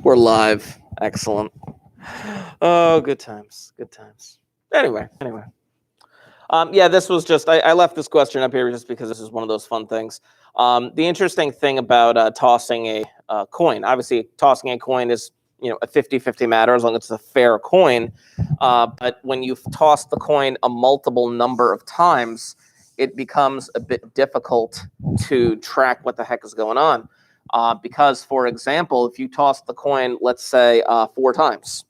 We're live. Excellent. Oh, good times. Good times. Anyway. Yeah, this was just, I left this question up here just because this is one of those fun things. The interesting thing about tossing a coin, obviously tossing a coin is, a 50-50 matter as long as it's a fair coin. But when you've tossed the coin a multiple number of times, it becomes a bit difficult to track what the heck is going on. Because, for example, if you toss the coin, let's say 4 times,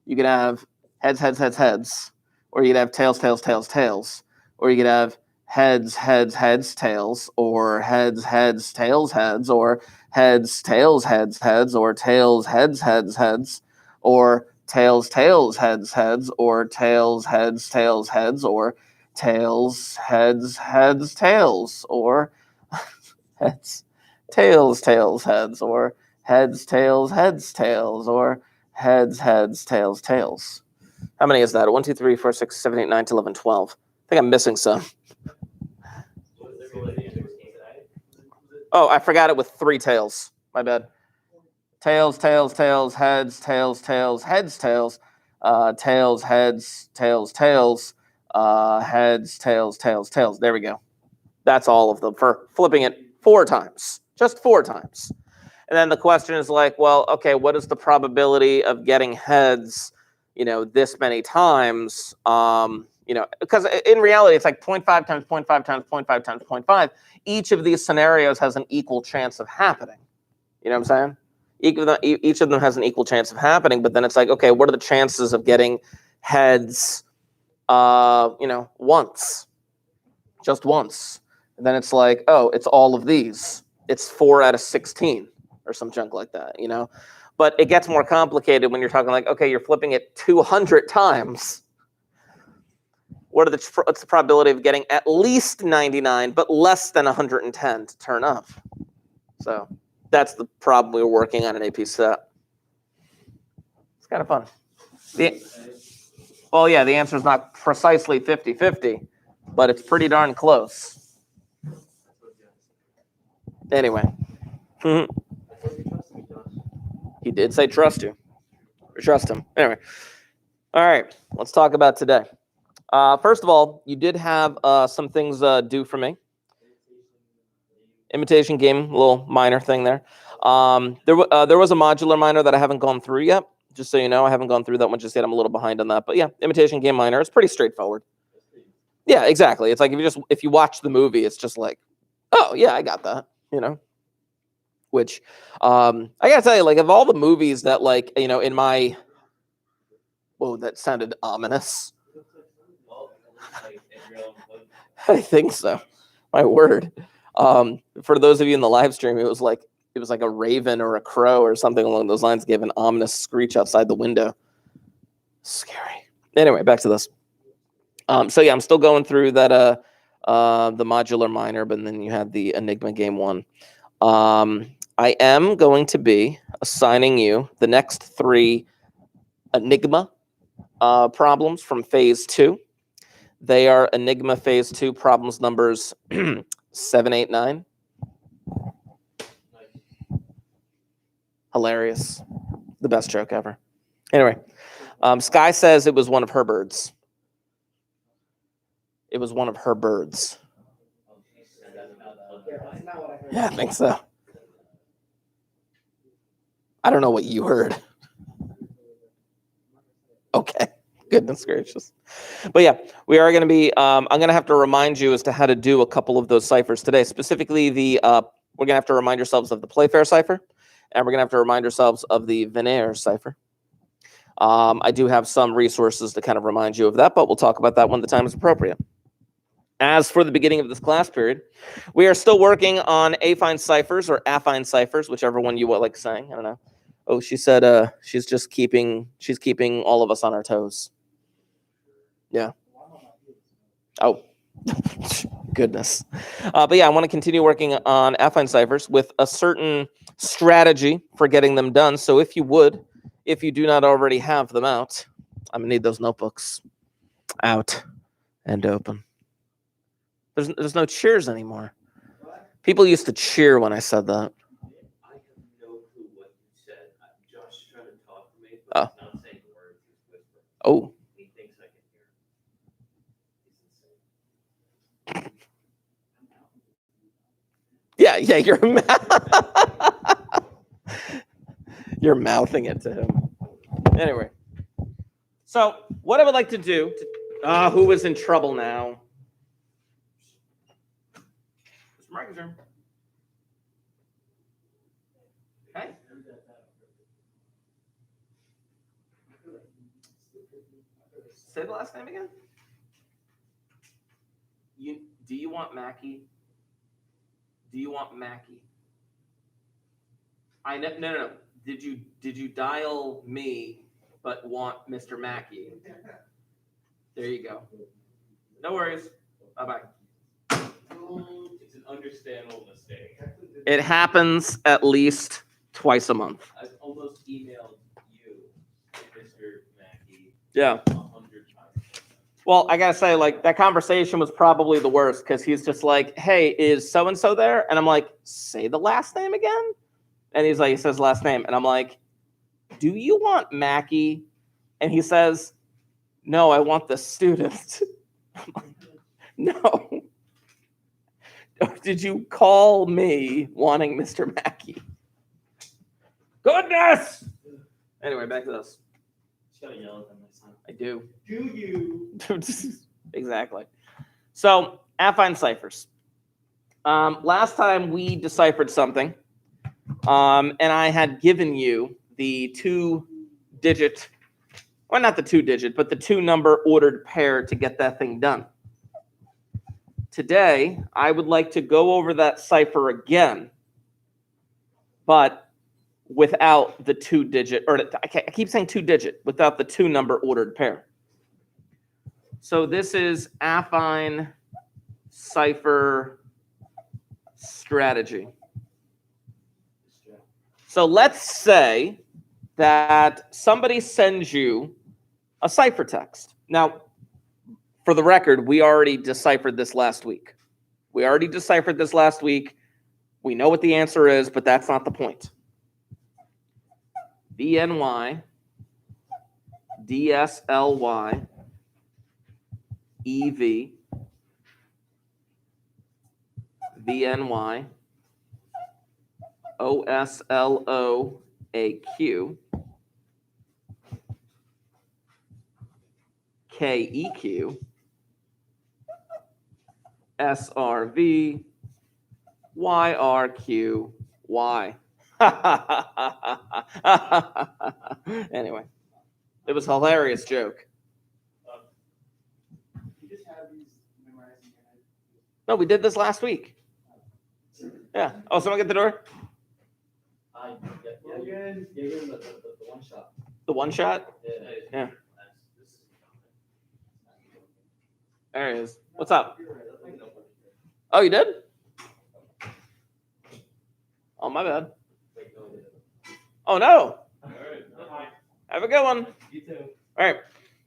you could have heads, heads, heads, heads, or you could have tails, tails, tails, tails, or you could have heads, heads, heads, tails, or heads, heads, tails, heads, or heads, tails, heads, heads, or tails, heads, heads, heads, or tails, tails, heads, heads, or tails, heads, tails, heads, or tails, heads, heads, tails, or heads, tails, tails, heads, or heads, tails, heads, tails, or heads, heads, tails, tails. How many is that? 1, 2, 3, 4, 6, 7, 8, 9, 10, 11, 12. I think I'm missing some. Oh, I forgot it with 3 tails. My bad. Tails, tails, tails, heads, tails, tails, heads, tails, tails, heads, tails, tails, heads, tails, tails, tails. There we go. That's all of them for flipping it 4 times. Just 4 times. And then the question is like, well, okay, what is the probability of getting heads, this many times? Because in reality, it's like 0.5 times 0.5 times 0.5 times 0.5. Each of these scenarios has an equal chance of happening. You know what I'm saying? Each of them has an equal chance of happening, but then it's like, okay, what are the chances of getting heads, once? Just once. And then it's like, oh, it's all of these. It's 4 out of 16 or some junk like that, But it gets more complicated when you're talking like, okay, you're flipping it 200 times. What's the probability of getting at least 99, but less than 110 to turn up? So that's the problem we were working on in AP set. It's kind of fun. Well, yeah, the answer is not precisely 50-50, but it's pretty darn close. Anyway. He did say trust you. Or trust him. Anyway. All right. Let's talk about today. First of all, you did have some things due for me. Imitation game, a little minor thing there. There was a modular minor that I haven't gone through yet. Just so you know, I haven't gone through that one just yet. I'm a little behind on that. But yeah, imitation game minor. It's pretty straightforward. Yeah, exactly. It's like if you watch the movie, it's just like, oh yeah, I got that. Which I gotta tell you, like of all the movies that like, in my whoa, that sounded ominous. I think so. My word. For those of you in the live stream, it was like a raven or a crow or something along those lines gave an ominous screech outside the window. Scary. Anyway, back to this. So yeah, I'm still going through that the modular minor, but then you had the Enigma game 1. I am going to be assigning you the next 3 Enigma problems from phase 2. They are Enigma phase 2 problems numbers 7, 8, 9. Hilarious. The best joke ever. Anyway, Sky says it was one of her birds. It was one of her birds. Yeah, I think so. I don't know what you heard. Okay. Goodness gracious. But yeah, we are going to be, I'm going to have to remind you as to how to do a couple of those ciphers today. Specifically, we're going to have to remind ourselves of the Playfair cipher, and we're going to have to remind ourselves of the Veneer cipher. I do have some resources to kind of remind you of that, but we'll talk about that when the time is appropriate. As for the beginning of this class period, we are still working on affine ciphers or affine ciphers, whichever one you like saying. I don't know. Oh, she said she's keeping all of us on our toes. Yeah. Oh, goodness. But yeah, I want to continue working on affine ciphers with a certain strategy for getting them done. So if you do not already have them out, I'm going to need those notebooks out and open. There's no cheers anymore. People used to cheer when I said that. I have no clue what you said. Oh. Oh. He thinks I can hear. Yeah, you're mouthing it to him. Anyway, so what I would like to do, who is in trouble now? Mr. Marketer. Okay. Say the last name again. Do you want Mackie? Do you want Mackie? I know. No. Did you dial me, but want Mr. Mackey? There you go. No worries. Bye bye. It's an understandable mistake. It happens at least twice a month. I've almost emailed you, Mr. Mackey. Yeah. 100 times. Well, I gotta say, like, that conversation was probably the worst because he's just like, "Hey, is so and so there?" And I'm like, "Say the last name again." And he's like, he says last name, and I'm like, "Do you want Mackie?" And he says, "No, I want the student." I'm like, no. Did you call me wanting Mr. Mackey? Goodness! Anyway, back to this. Just gotta yell at them next time. I do. Do you? Exactly. So, affine ciphers. Last time we deciphered something, and I had given you the 2-digit, well, not the 2-digit, but the 2-number ordered pair to get that thing done. Today, I would like to go over that cipher again, but without the 2-digit, or I keep saying 2-digit, without the 2-number ordered pair. So this is affine cipher strategy. So let's say that somebody sends you a ciphertext. Now, for the record, we already deciphered this last week. We know what the answer is, but that's not the point. VNY, DSLY, EV, VNY, OSLOAQ, KEQ, SRV, YRQY. Anyway, it was a hilarious joke. You just have these memorized in your head. No, we did this last week. Yeah. Oh, someone get the door? Yeah, give him the one shot. The one shot? Yeah. There he is. What's up? Oh, you did? Oh, my bad. Oh, no. Have a good one. You too. All right.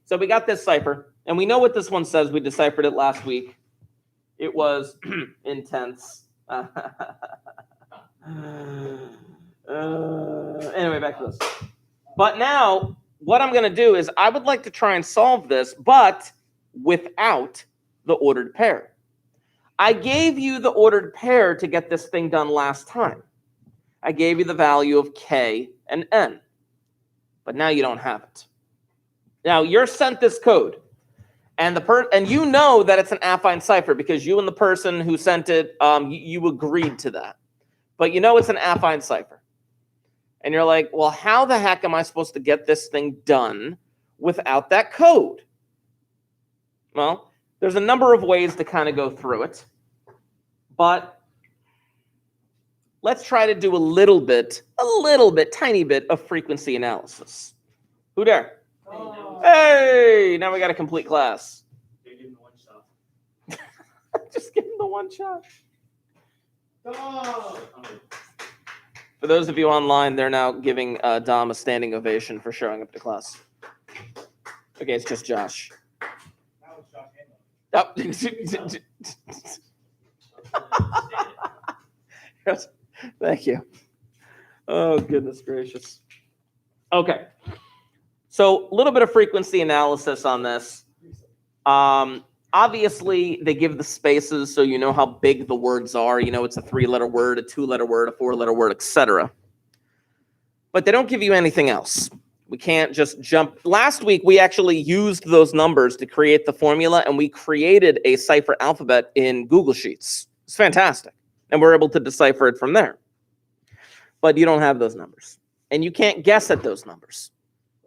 So we got this cipher, and we know what this one says. We deciphered it last week. It was intense. Anyway, back to this. But now, what I'm going to do is I would like to try and solve this, but without the ordered pair. I gave you the ordered pair to get this thing done last time. I gave you the value of K and N, but now you don't have it. Now you're sent this code, and you know that it's an affine cipher because you and the person who sent it, you agreed to that. But you know it's an affine cipher, and you're like, well, how the heck am I supposed to get this thing done without that code? Well, there's a number of ways to kind of go through it, but let's try to do a little bit, tiny bit of frequency analysis. Who dare? Oh. Hey, now we got a complete class. Give him the one shot. Just give him the one shot. Oh. For those of you online, they're now giving Dom a standing ovation for showing up to class. Okay, it's just Josh. Oh. Thank you. Oh, goodness gracious. Okay. So a little bit of frequency analysis on this. Obviously, they give the spaces so you know how big the words are. You know, it's a 3-letter word, a 2-letter word, a 4-letter word, etc. But they don't give you anything else. We can't just jump. Last week, we actually used those numbers to create the formula, and we created a cipher alphabet in Google Sheets. It's fantastic. And we're able to decipher it from there. But you don't have those numbers. And you can't guess at those numbers.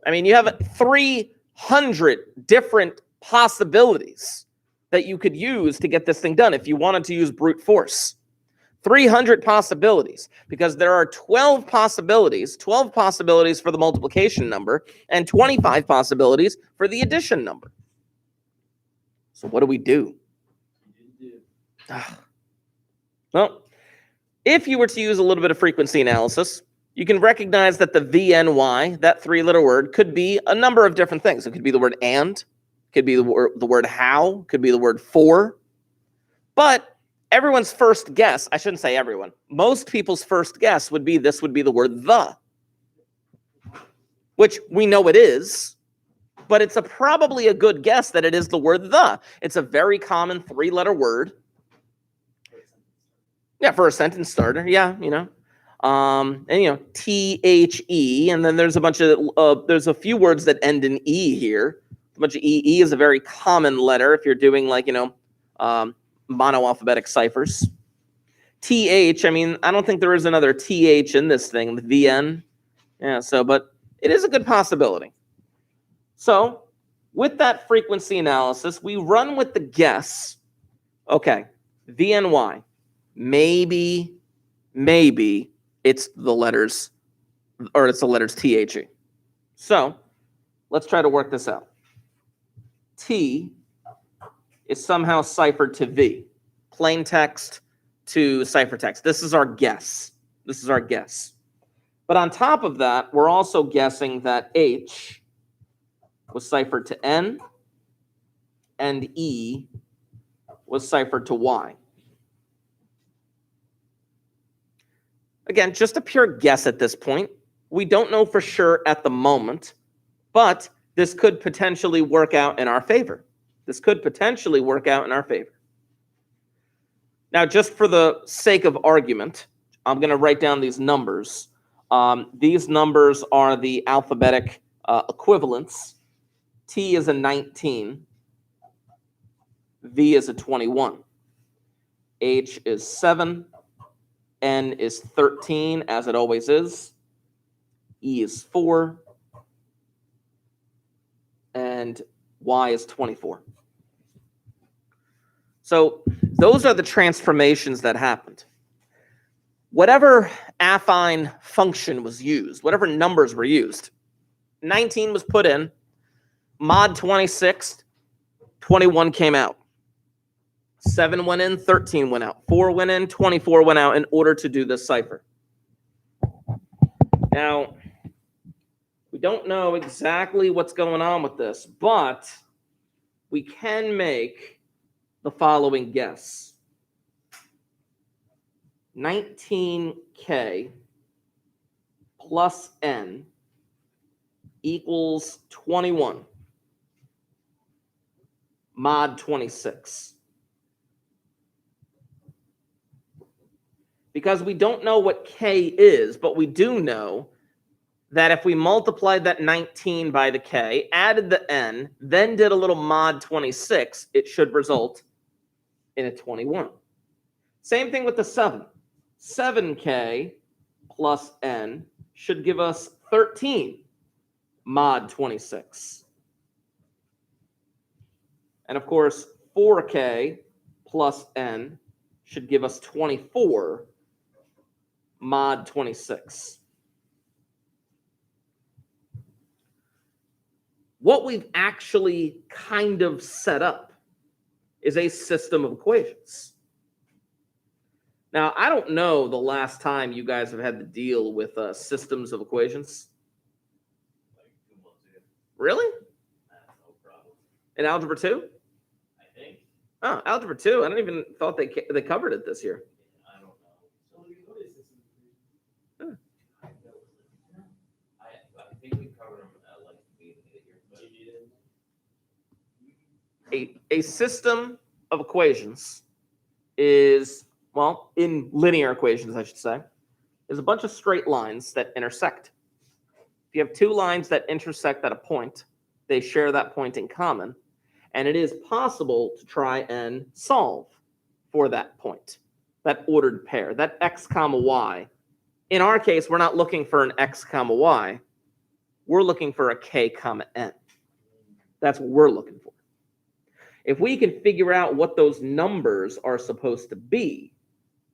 I mean, you have 300 different possibilities that you could use to get this thing done if you wanted to use brute force. 300 possibilities, because there are 12 possibilities for the multiplication number and 25 possibilities for the addition number. So what do we do? Well, if you were to use a little bit of frequency analysis, you can recognize that the VNY, that 3-letter word, could be a number of different things. It could be the word and, could be the word how, could be the word for. But everyone's first guess, I shouldn't say everyone, most people's first guess would be this would be the word the, which we know it is, but it's probably a good guess that it is the word the. It's a very common 3-letter word. Yeah, for a sentence starter, yeah, you know. And you know, THE, and then there's a bunch of there's a few words that end in E here. A bunch of EE is a very common letter if you're doing like, you know, monoalphabetic ciphers. TH, I mean, I don't think there is another TH in this thing, the VN. Yeah, so, but it is a good possibility. So with that frequency analysis, we run with the guess, okay, VNY, maybe it's the letters, or it's the letters THE. So let's try to work this out. T is somehow ciphered to V, plain text to ciphertext. This is our guess. This is our guess. But on top of that, we're also guessing that H was ciphered to N and E was ciphered to Y. Again, just a pure guess at this point. We don't know for sure at the moment, but this could potentially work out in our favor. This could potentially work out in our favor. Now, just for the sake of argument, I'm going to write down these numbers. These numbers are the alphabetic equivalents. T is a 19. V is a 21. H is 7. N is 13, as it always is. E is 4. And Y is 24. So those are the transformations that happened. Whatever affine function was used, whatever numbers were used, 19 was put in, mod 26, 21 came out. 7 went in, 13 went out. 4 went in, 24 went out in order to do this cipher. Now, we don't know exactly what's going on with this, but we can make the following guess. 19K plus N equals 21 mod 26. Because we don't know what K is, but we do know that if we multiplied that 19 by the K, added the N, then did a little mod 26, it should result in a 21. Same thing with the 7. 7K plus N should give us 13 mod 26. And of course, 4K plus N should give us 24 mod 26. What we've actually kind of set up is a system of equations. Now, I don't know the last time you guys have had to deal with systems of equations. Like 2 months ago. Really? No problem. In Algebra 2? I think. Oh, Algebra 2. I don't even thought they covered it this year. I don't know. So what is this? Huh. I think we covered them at like the a system of equations is, well, in linear equations, I should say, is a bunch of straight lines that intersect. If you have two lines that intersect at a point, they share that point in common, and it is possible to try and solve for that point, that ordered pair, that x comma y. In our case, we're not looking for an x comma y. We're looking for a k comma n. That's what we're looking for. If we can figure out what those numbers are supposed to be,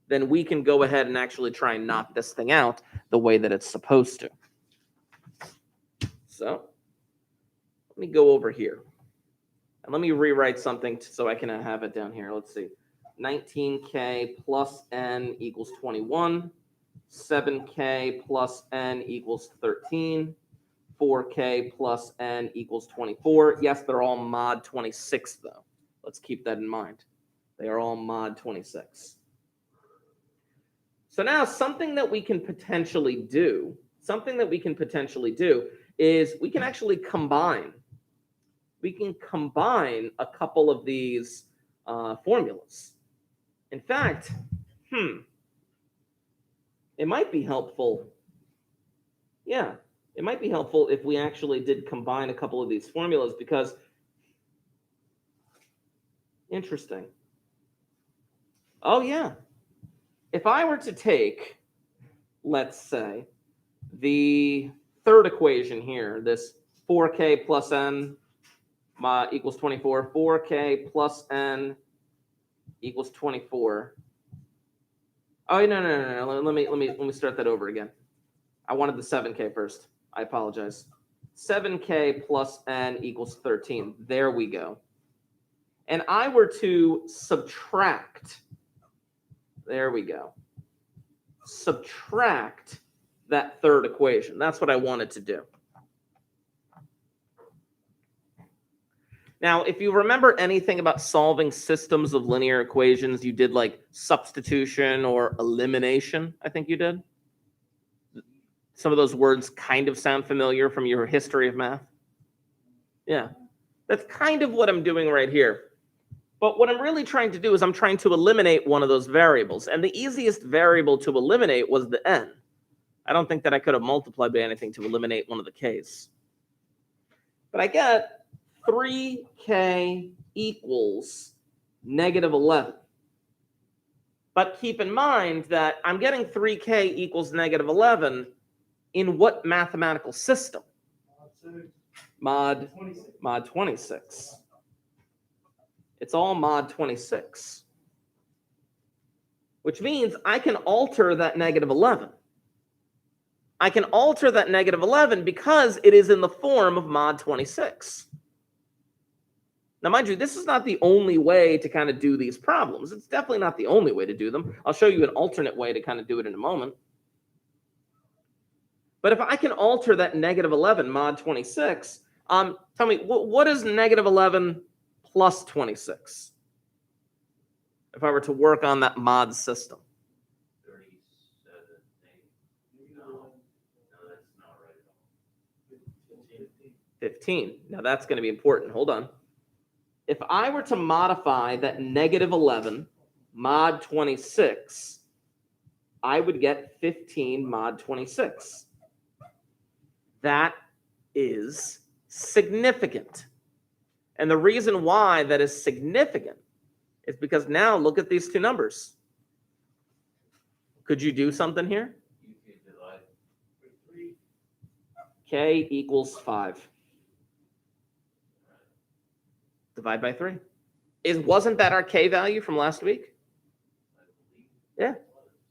then we can go ahead and actually try and knock this thing out the way that it's supposed to. So let me go over here. And let me rewrite something so I can have it down here. Let's see. 19k plus n equals 21. 7k plus n equals 13. 4k plus n equals 24. Yes, they're all mod 26, though. Let's keep that in mind. They are all mod 26. So now something that we can potentially do is we can actually combine. We can combine a couple of these formulas. In fact, it might be helpful. Yeah, it might be helpful if we actually did combine a couple of these formulas because, interesting. Oh, yeah. If I were to take, let's say, the third equation here, this 4k plus n equals 24, 4k plus n equals 24. Oh, no. Let me start that over again. I wanted the 7k first. I apologize. 7k plus n equals 13. There we go. And I were to subtract, there we go, subtract that third equation. That's what I wanted to do. Now, if you remember anything about solving systems of linear equations, you did like substitution or elimination, I think you did. Some of those words kind of sound familiar from your history of math. Yeah, that's kind of what I'm doing right here. But what I'm really trying to do is I'm trying to eliminate one of those variables. And the easiest variable to eliminate was the n. I don't think that I could have multiplied by anything to eliminate one of the k's. But I get 3k equals negative 11. But keep in mind that I'm getting 3k equals negative 11 in what mathematical system? Mod 26. It's all mod 26. Which means I can alter that negative 11. I can alter that negative 11 because it is in the form of mod 26. Now, mind you, this is not the only way to kind of do these problems. It's definitely not the only way to do them. I'll show you an alternate way to kind of do it in a moment. But if I can alter that negative 11 mod 26, tell me, what is negative 11 plus 26? If I were to work on that mod system. 37. No, that's not right at all. 15. Now that's going to be important. Hold on. If I were to modify that negative 11 mod 26, I would get 15 mod 26. That is significant. And the reason why that is significant is because now look at these two numbers. Could you do something here? You could divide by 3. K equals 5. Divide by 3. Wasn't that our K value from last week? Yeah,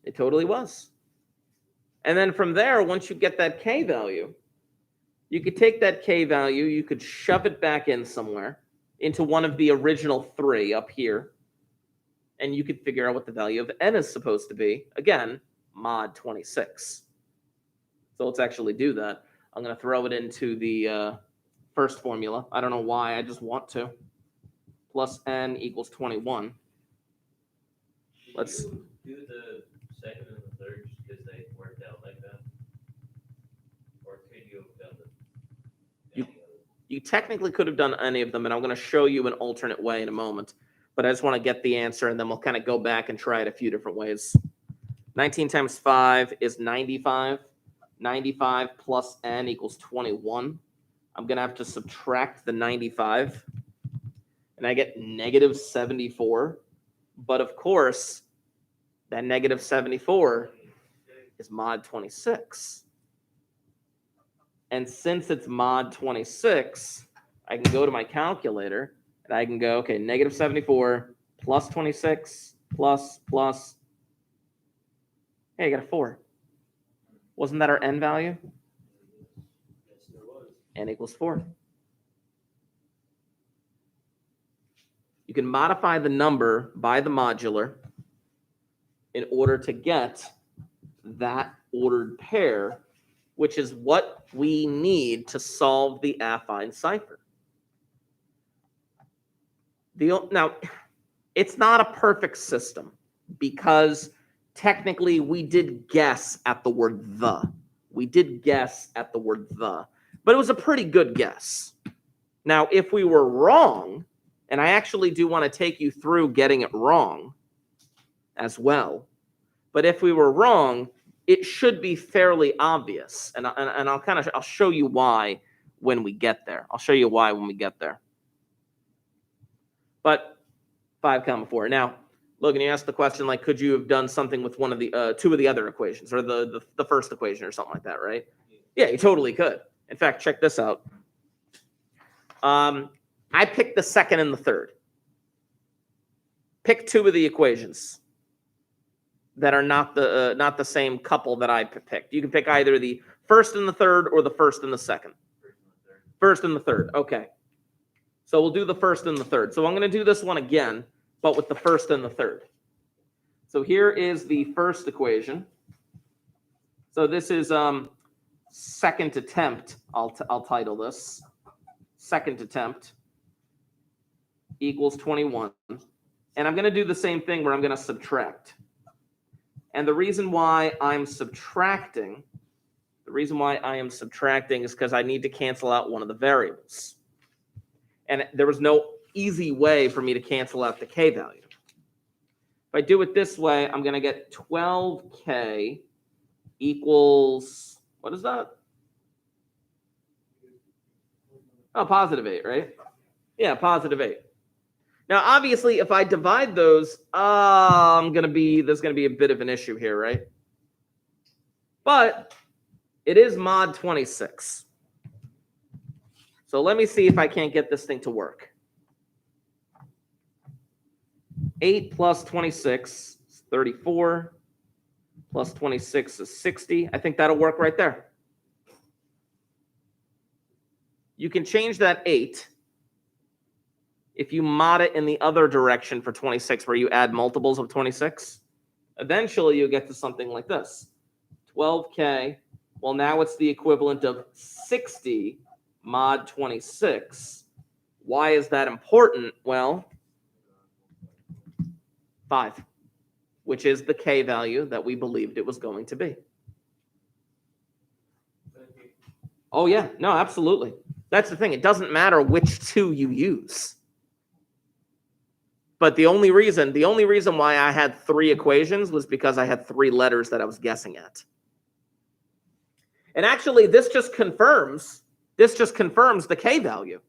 it totally was. And then from there, once you get that K value, you could take that K value, you could shove it back in somewhere into one of the original 3 up here, and you could figure out what the value of n is supposed to be. Again, mod 26. So let's actually do that. I'm going to throw it into the first formula. I don't know why, I just want to. Plus n equals 21. Let's do the second and the third just because they worked out like that? Or could you have done You technically could have done any of them, and I'm going to show you an alternate way in a moment. But I just want to get the answer, and then we'll kind of go back and try it a few different ways. 19 times 5 is 95. 95 plus n equals 21. I'm going to have to subtract the 95, and I get negative 74. But of course, that negative 74 is mod 26. And since it's mod 26, I can go to my calculator and I can go, okay, negative 74 plus 26 plus. Hey, I got a 4. Wasn't that our n value? Yes, there was. N equals 4. You can modify the number by the modular in order to get that ordered pair, which is what we need to solve the affine cipher. Now, it's not a perfect system because technically we did guess at the word the. We did guess at the word the, but it was a pretty good guess. Now, if we were wrong, and I actually do want to take you through getting it wrong as well, but if we were wrong, it should be fairly obvious, and I'll show you why when we get there. I'll show you why when we get there. But 5, 4. Now, Logan, you asked the question like, could you have done something with one of the 2 of the other equations, or the first equation, or something like that, right? Yeah, you totally could. In fact, check this out. I picked the second and the third. Pick 2 of the equations that are not the same couple that I picked. You can pick either the first and the third or the first and the second. First and the third. Okay. So we'll do the first and the third. So I'm going to do this one again, but with the first and the third. So here is the first equation. So this is second attempt. I'll title this. Second attempt equals 21. And I'm going to do the same thing where I'm going to subtract. And the reason why I'm subtracting is because I need to cancel out one of the variables. And there was no easy way for me to cancel out the k value. If I do it this way, I'm going to get 12k equals, what is that? Oh, positive 8, right? Yeah, positive 8. Now, obviously, if I divide those, there's going to be a bit of an issue here, right? But it is mod 26. So let me see if I can't get this thing to work. 8 plus 26 is 34. Plus 26 is 60. I think that'll work right there. You can change that 8 if you mod it in the other direction for 26, where you add multiples of 26. Eventually, you'll get to something like this. 12k, well, now it's the equivalent of 60 mod 26. Why is that important? Well, 5, which is the k value that we believed it was going to be. Oh, yeah. No, absolutely. That's the thing. It doesn't matter which 2 you use. But the only reason why I had 3 equations was because I had 3 letters that I was guessing at. And actually, this just confirms the k value.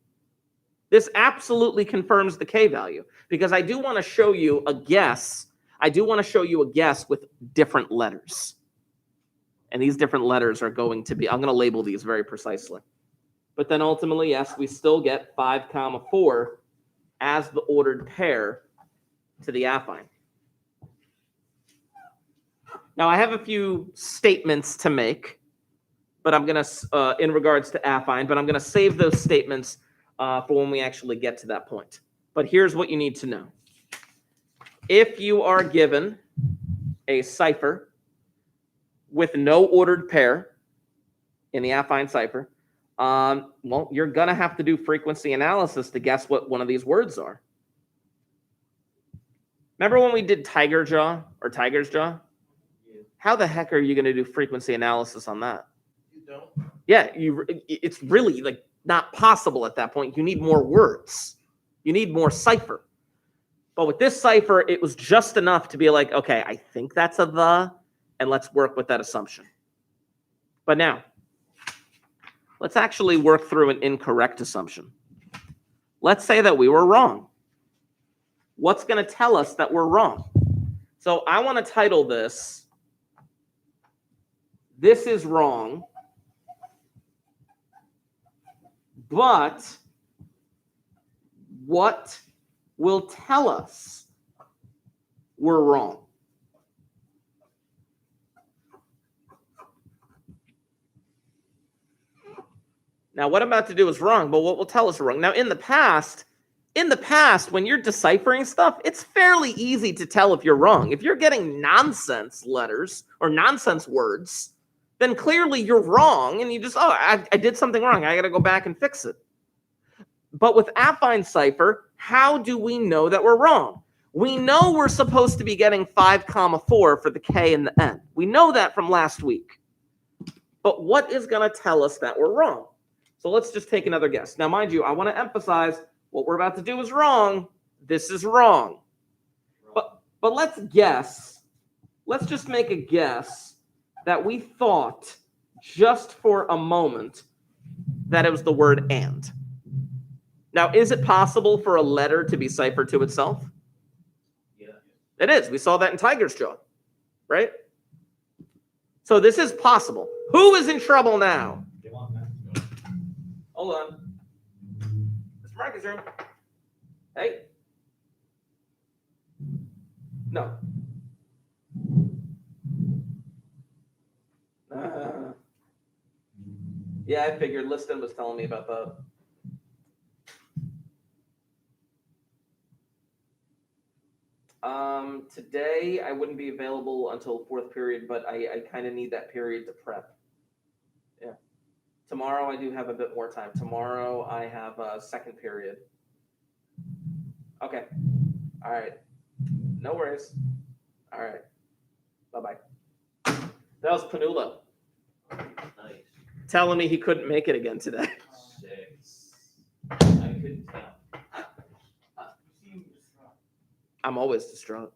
This absolutely confirms the k value, because I do want to show you a guess. I do want to show you a guess with different letters. And these different letters are going to be, I'm going to label these very precisely. But then ultimately, yes, we still get 5, 4 as the ordered pair to the affine. Now, I have a few statements to make, but I'm going to, in regards to affine, but I'm going to save those statements for when we actually get to that point. But here's what you need to know. If you are given a cipher with no ordered pair in the affine cipher, well, you're going to have to do frequency analysis to guess what one of these words are. Remember when we did tiger jaw or tiger's jaw? Yeah. How the heck are you going to do frequency analysis on that? You don't? Yeah, it's really like not possible at that point. You need more words. You need more cipher. But with this cipher, it was just enough to be like, okay, I think that's a the, and let's work with that assumption. But now, let's actually work through an incorrect assumption. Let's say that we were wrong. What's going to tell us that we're wrong? So I want to title this, "This is wrong, but what will tell us we're wrong?" Now, what I'm about to do is wrong, but what will tell us we're wrong? Now, in the past, when you're deciphering stuff, it's fairly easy to tell if you're wrong. If you're getting nonsense letters or nonsense words, then clearly you're wrong, and you just, I did something wrong. I got to go back and fix it. But with affine cipher, how do we know that we're wrong? We know we're supposed to be getting 5, 4 for the K and the N. We know that from last week. But what is going to tell us that we're wrong? So let's just take another guess. Now, mind you, I want to emphasize what we're about to do is wrong. This is wrong. But let's guess. Let's just make a guess that we thought just for a moment that it was the word and. Now, is it possible for a letter to be ciphered to itself? Yeah. It is. We saw that in Tiger's Jaw, right? So this is possible. Who is in trouble now? Hold on. Mr. Marcus room. Hey. No. Yeah, I figured. Liston was telling me about that. Today I wouldn't be available until 4th period, but I kind of need that period to prep. Yeah. Tomorrow I do have a bit more time. Tomorrow I have a 2nd period. Okay. All right. No worries. All right. Bye-bye. That was Panula. Nice. Telling me he couldn't make it again today. 6. I couldn't tell. I'm always distraught.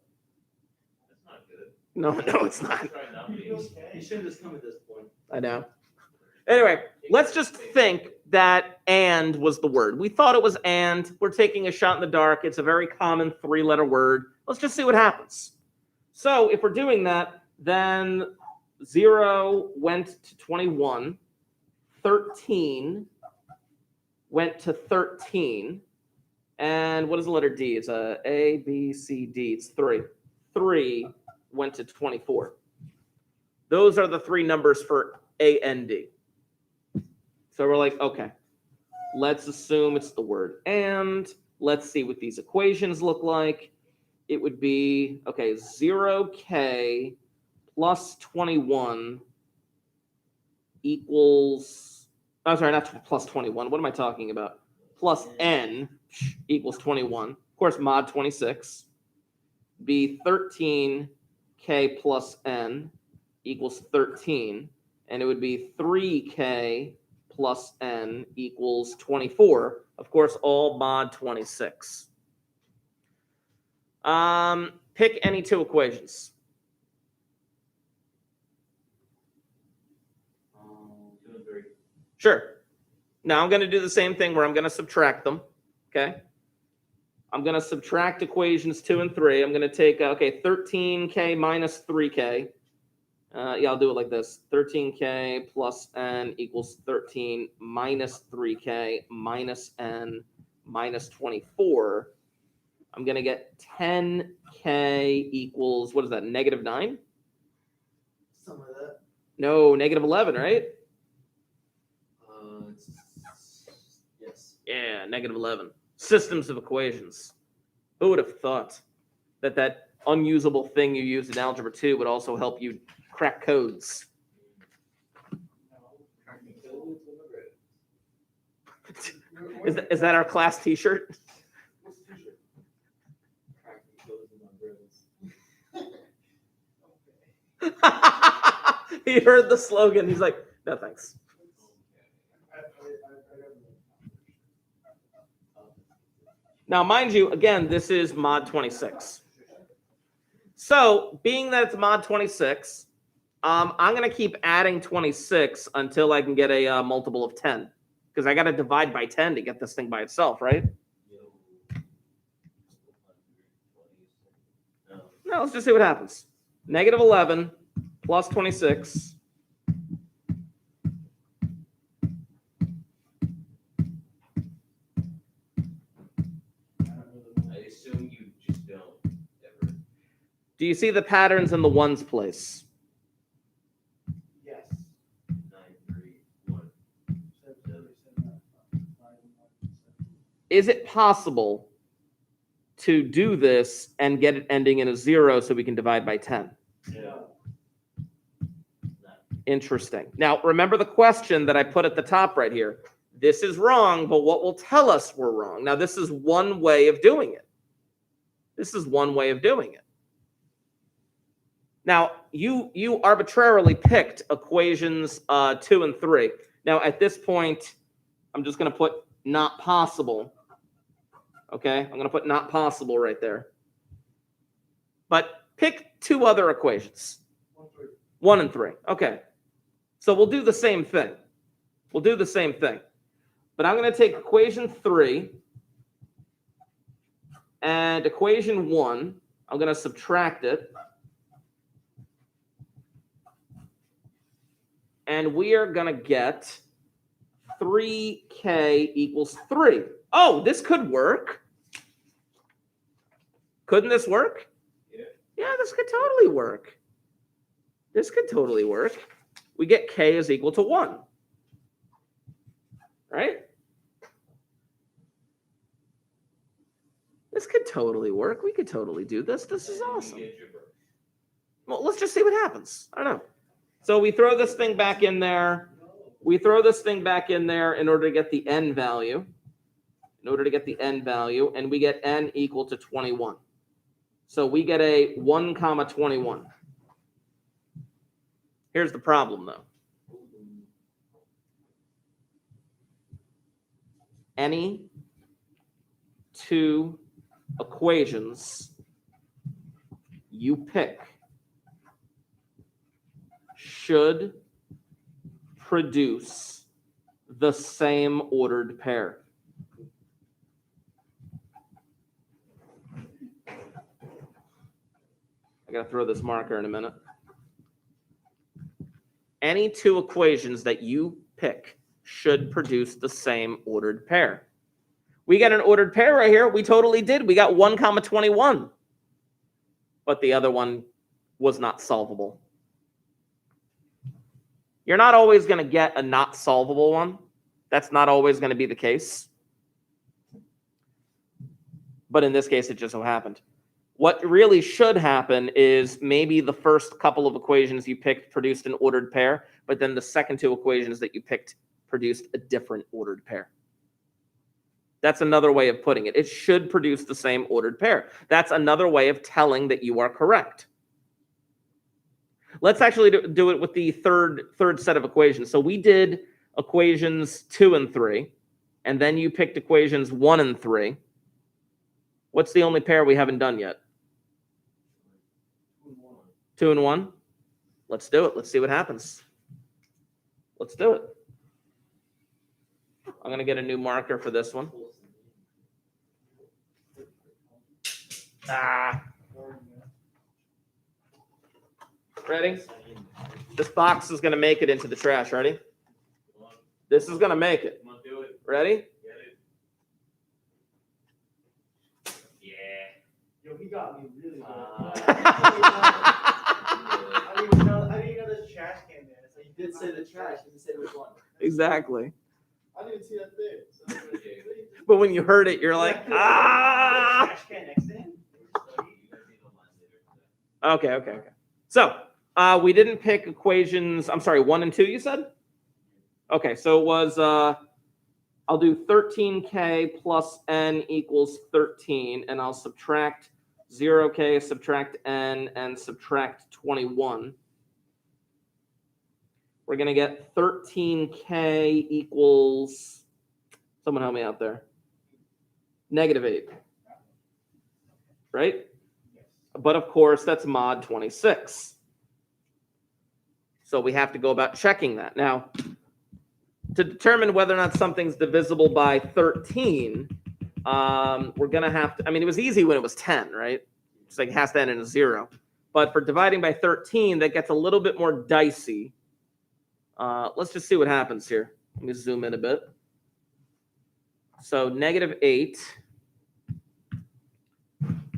That's not good. No, it's not. Try not being. You should have just come at this point. I know. Anyway, let's just think that and was the word. We thought it was and. We're taking a shot in the dark. It's a very common 3-letter word. Let's just see what happens. So if we're doing that, then 0 went to 21. 13 went to 13. And what is the letter D? It's A, B, C, D. It's 3. 3 went to 24. Those are the 3 numbers for A and D. So we're like, okay, let's assume it's the word and. Let's see what these equations look like. It would be, okay, 0K plus 21 equals, I'm sorry, not plus 21. What am I talking about? Plus N equals 21. Of course, mod 26. Be 13K plus N equals 13. And it would be 3K plus N equals 24. Of course, all mod 26. Pick any 2 equations. 2 and 3. Sure. Now I'm going to do the same thing where I'm going to subtract them. Okay. I'm going to subtract equations 2 and 3. I'm going to take, 13K minus 3K. I'll do it like this. 13K plus N equals 13 minus 3K minus N minus 24. I'm going to get 10K equals, what is that, negative 9? Something like that. No, negative 11, right? Yes. Yeah, negative 11. Systems of equations. Who would have thought that that unusable thing you used in Algebra 2 would also help you crack codes? Is that our class T-shirt? He heard the slogan. He's like, no thanks. I Now, mind you, again, this is mod 26. So, being that it's mod 26, I'm going to keep adding 26 until I can get a multiple of 10. Because I got to divide by 10 to get this thing by itself, right? No, let's just see what happens. Negative 11 plus 26. I assume you just don't ever. Do you see the patterns in the ones place? Yes. 9, 3, 1. Is it possible to do this and get it ending in a 0 so we can divide by 10? Yeah. Interesting. Now, remember the question that I put at the top right here. This is wrong, but what will tell us we're wrong? Now, this is one way of doing it. This is one way of doing it. Now, you arbitrarily picked equations 2 and 3. Now, at this point, I'm just going to put not possible. Okay, I'm going to put not possible right there. But pick two other equations. 1 and 3. Okay. So we'll do the same thing. We'll do the same thing. But I'm going to take equation 3 and equation 1. I'm going to subtract it. And we are going to get 3k equals 3. Oh, this could work. Couldn't this work? Yeah, this could totally work. This could totally work. We get k is equal to 1. Right? This could totally work. We could totally do this. This is awesome. Well, let's just see what happens. I don't know. So we throw this thing back in there. We throw this thing back in there in order to get the n value. In order to get the n value, and we get n equal to 21. So we get a 1, 21. Here's the problem, though. Any two equations you pick should produce the same ordered pair. I gotta throw this marker in a minute. Any two equations that you pick should produce the same ordered pair. We got an ordered pair right here. We totally did. We got 1, 21. But the other one was not solvable. You're not always going to get a not solvable one. That's not always going to be the case. But in this case, it just so happened. What really should happen is maybe the first couple of equations you picked produced an ordered pair, but then the second two equations that you picked produced a different ordered pair. That's another way of putting it. It should produce the same ordered pair. That's another way of telling that you are correct. Let's actually do it with the third set of equations. So we did equations 2 and 3, and then you picked equations 1 and 3. What's the only pair we haven't done yet? 2 and 1. Let's do it. Let's see what happens. Let's do it. I'm going to get a new marker for this one. Ready? This box is going to make it into the trash. Ready? This is going to make it. Ready? Yeah. Yo, he got me really good. I didn't even know there's a trash can there. So you did say the trash, and you said which one. Exactly. I didn't see that there. So But when you heard it, you're like, ah! Trash can next to him? Okay. So we didn't pick equations. I'm sorry, 1 and 2, you said? Okay, so it was, I'll do 13k plus n equals 13, and I'll subtract 0k, subtract n, and subtract 21. We're going to get 13k equals Someone help me out there. -8. Right? But of course, that's mod 26. So we have to go about checking that. Now, to determine whether or not something's divisible by 13, we're going to have to, I mean, it was easy when it was 10, right? It's like it has to end in a 0. But for dividing by 13, that gets a little bit more dicey. Let's just see what happens here. Let me zoom in a bit. So -8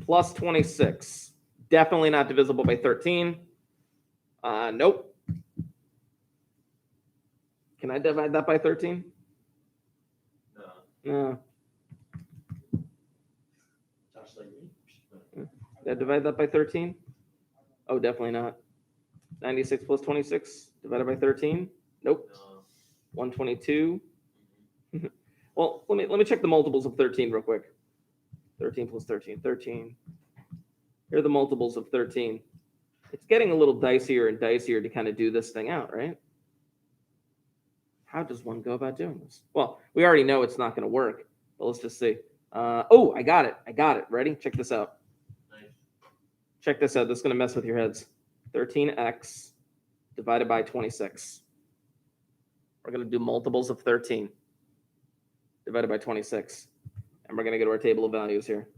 plus 26. Definitely not divisible by 13. Nope. Can I divide that by 13? No. Did I divide that by 13? Oh, definitely not. 96 plus 26 divided by 13? Nope. 122. Well, let me check the multiples of 13 real quick. 13 plus 13, 13. Here are the multiples of 13. It's getting a little dicier and dicier to kind of do this thing out, right? How does one go about doing this? Well, we already know it's not going to work, but let's just see. Oh, I got it. Ready? Check this out. Check this out. This is going to mess with your heads. 13x divided by 26. We're going to do multiples of 13 divided by 26. And we're going to go to our table of values here.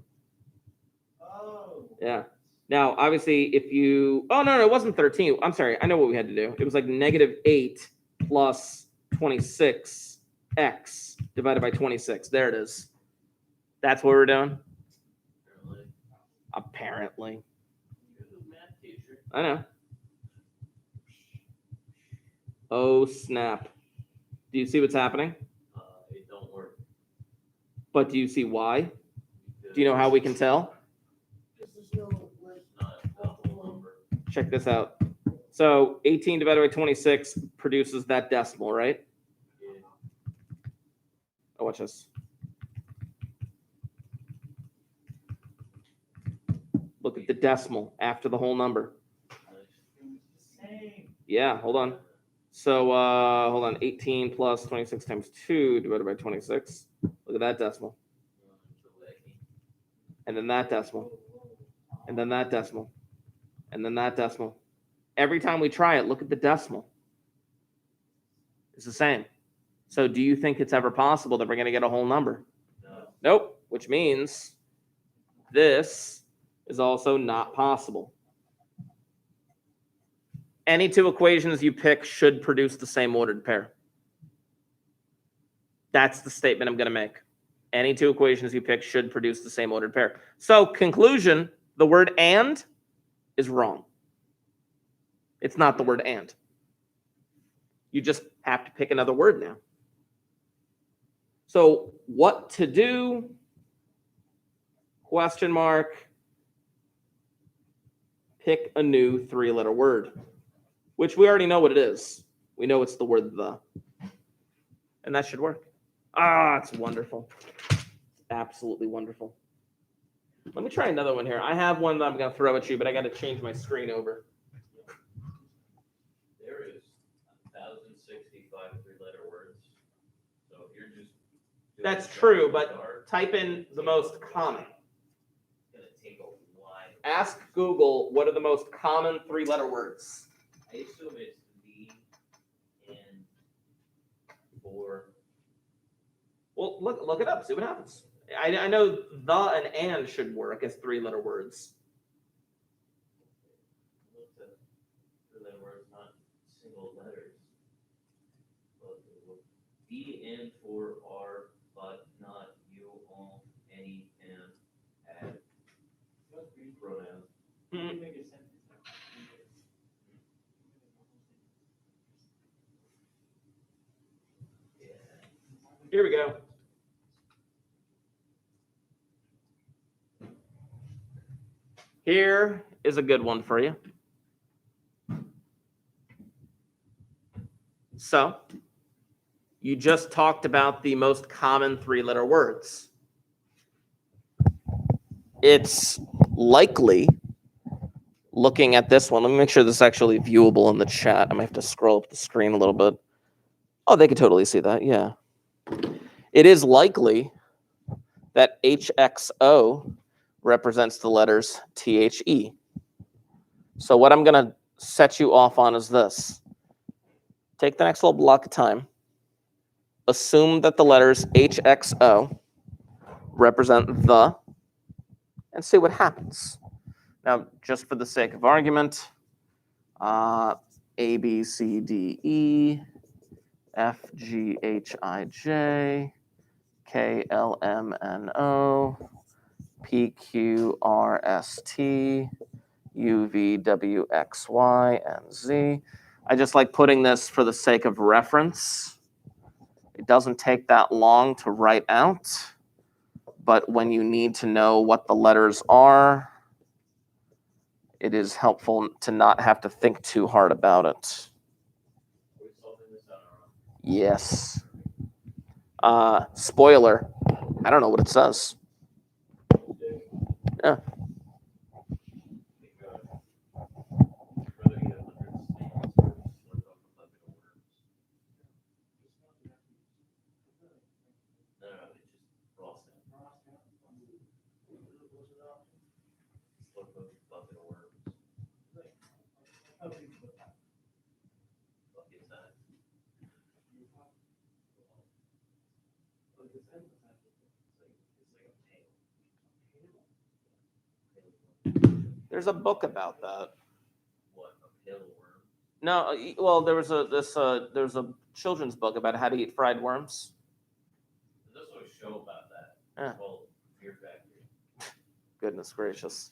Oh. Yeah. Now, obviously, if you... Oh, no, it wasn't 13. I'm sorry. I know what we had to do. It was like -8 plus 26x divided by 26. There it is. That's what we're doing? Apparently. I know. Oh, snap. Do you see what's happening? It don't work. But do you see why? Do you know how we can tell? Not the whole number. Check this out. So 18 divided by 26 produces that decimal, right? Yeah. Oh, watch this. Look at the decimal after the whole number. Yeah, hold on. So hold on. 18 plus 26 times 2 divided by 26. Look at that decimal. And then that decimal. And then that decimal. And then that decimal. Every time we try it, look at the decimal. It's the same. So do you think it's ever possible that we're going to get a whole number? No. Nope. Which means this is also not possible. Any two equations you pick should produce the same ordered pair. That's the statement I'm going to make. Any two equations you pick should produce the same ordered pair. So, conclusion, the word and is wrong. It's not the word and. You just have to pick another word now. So, what to do? Question mark. Pick a new three-letter word, which we already know what it is. We know it's the word the. And that should work. Ah, it's wonderful. Absolutely wonderful. Let me try another one here. I have one that I'm going to throw at you, but I got to change my screen over. There is 1,065 three-letter words. So if you're just... That's true, but type in the most common. It's going to take a while. Ask Google what are the most common three-letter words. I assume it's the and for. Well, look it up. See what happens. I know the and should work as three-letter words. Three-letter words, not single letters. The and for are, but not you, all, any, and, add. Pronouns. Hmm. Here we go. Here is a good one for you. So, you just talked about the most common three-letter words. It's likely, looking at this one, let me make sure this is actually viewable in the chat. I might have to scroll up the screen a little bit. Oh, they could totally see that, yeah. It is likely that HXO represents the letters THE. So what I'm going to set you off on is this. Take the next little block of time. Assume that the letters HXO represent the, and see what happens. Now, just for the sake of argument, A, B, C, D, E, F, G, H, I, J, K, L, M, N, O, P, Q, R, S, T, U, V, W, X, Y, and Z. I just like putting this for the sake of reference. It doesn't take that long to write out, but when you need to know what the letters are, it is helpful to not have to think too hard about it. We're solving this on our own. Yes. Spoiler, I don't know what it says. Yeah. There's a book about that. What, a pale worm? No, well, there's a children's book about how to eat fried worms. There's also a show about that. Yeah. It's called Fear Factory. Goodness gracious.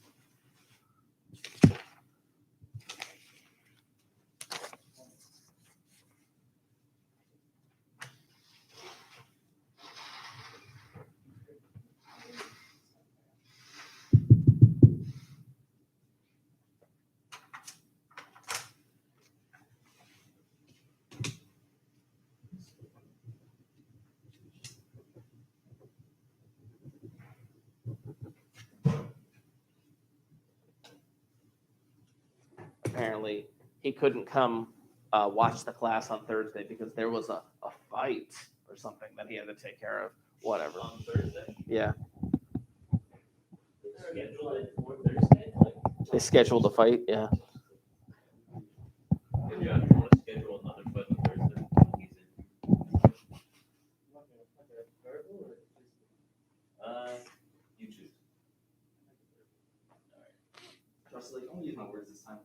Apparently, he couldn't come watch the class on Thursday because there was a fight or something that he had to take care of. Whatever. On Thursday? Yeah, Schedule it for Thursday? Like, they scheduled a fight. Yeah. if you want to schedule another fight on Thursday, he's in. You choose. Just like, I'm gonna use my words this time.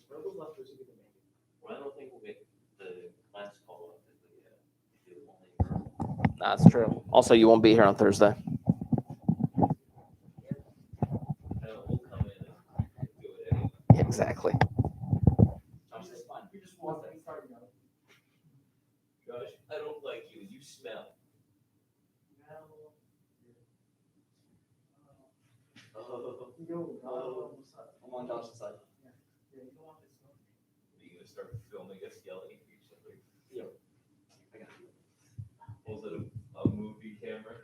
Rebels left, there's a good make it. Well, I don't think we'll get the class call up if we do only. That's true. Also, you won't be here on Thursday. We'll come in and do it anyway. Exactly. Josh, that's fine. We just want that starting out. Josh, I don't like you. You smell. I'm on Josh's side. Are you gonna start filming us yelling at each other? Yeah. I got you. Was it a movie camera?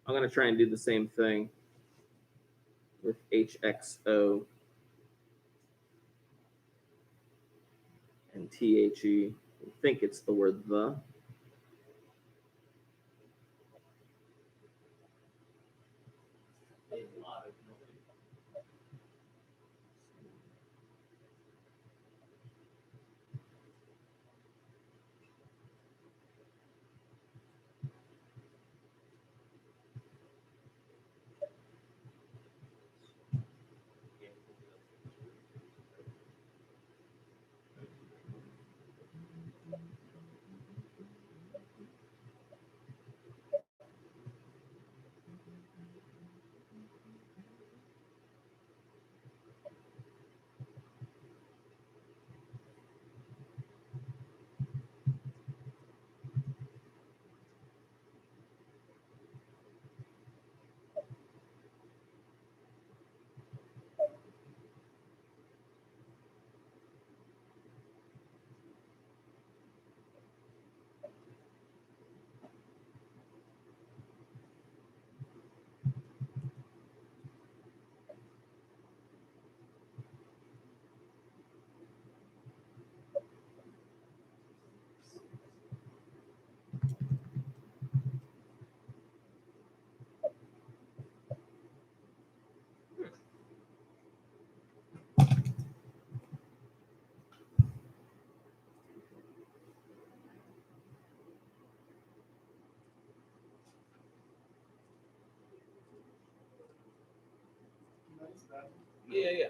I'm going to try and do the same thing with HXO and THE. think it's the word the. A lot of noise. Yeah.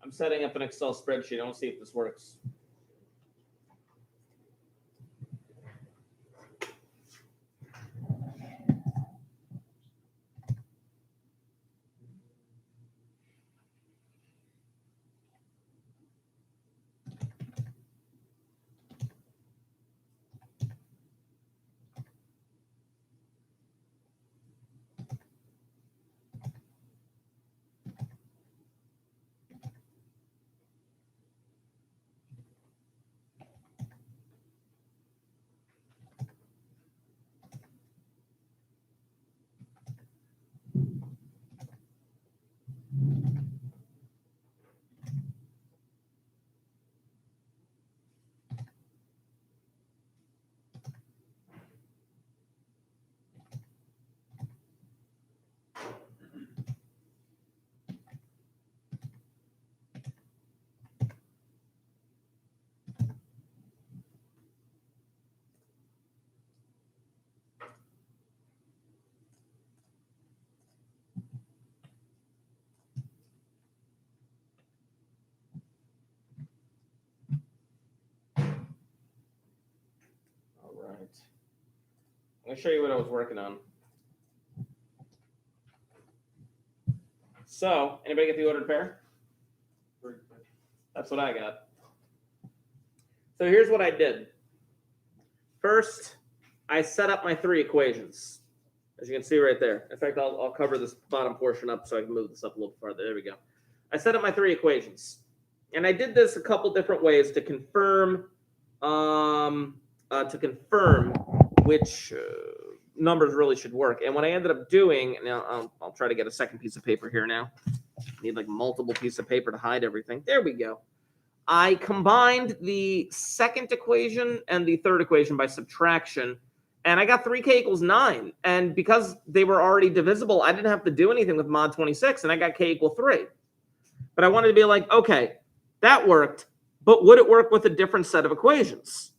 I'm setting up an Excel spreadsheet. I want to see if this works. All right. I'm going to show you what I was working on. So, anybody get the ordered pair? That's what I got. So here's what I did. First, I set up my three equations, as you can see right there. In fact, I'll cover this bottom portion up so I can move this up a little farther. There we go. I set up my three equations. And I did this a couple different ways to confirm which numbers really should work. And what I ended up doing, now I'll try to get a second piece of paper here now. I need like multiple pieces of paper to hide everything. There we go. I combined the second equation and the third equation by subtraction, and I got 3k equals 9. And because they were already divisible, I didn't have to do anything with mod 26, and I got k equal 3. But I wanted to be like, okay, that worked, but would it work with a different set of equations?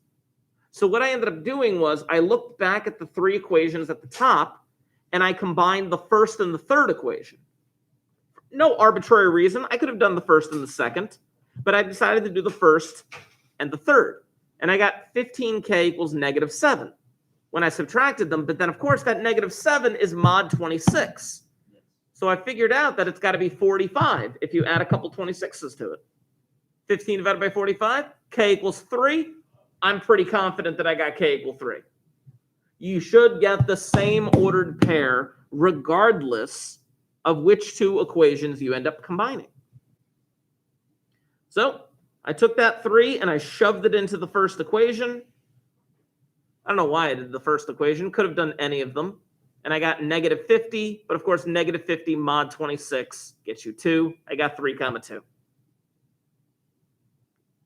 So what I ended up doing was I looked back at the three equations at the top, and I combined the first and the third equation. No arbitrary reason. I could have done the first and the second, but I decided to do the first and the third. And I got 15k equals -7. when I subtracted them. But then, of course, that negative 7 is mod 26. So I figured out that it's got to be 45 if you add a couple 26s to it. 15 divided by 45, k equals 3. I'm pretty confident that I got k equal 3. You should get the same ordered pair regardless of which two equations you end up combining. So I took that 3 and I shoved it into the first equation. I don't know why I did the first equation. Could have done any of them. And I got negative 50. But of course, negative 50 mod 26 gets you 2. I got 3 comma 2.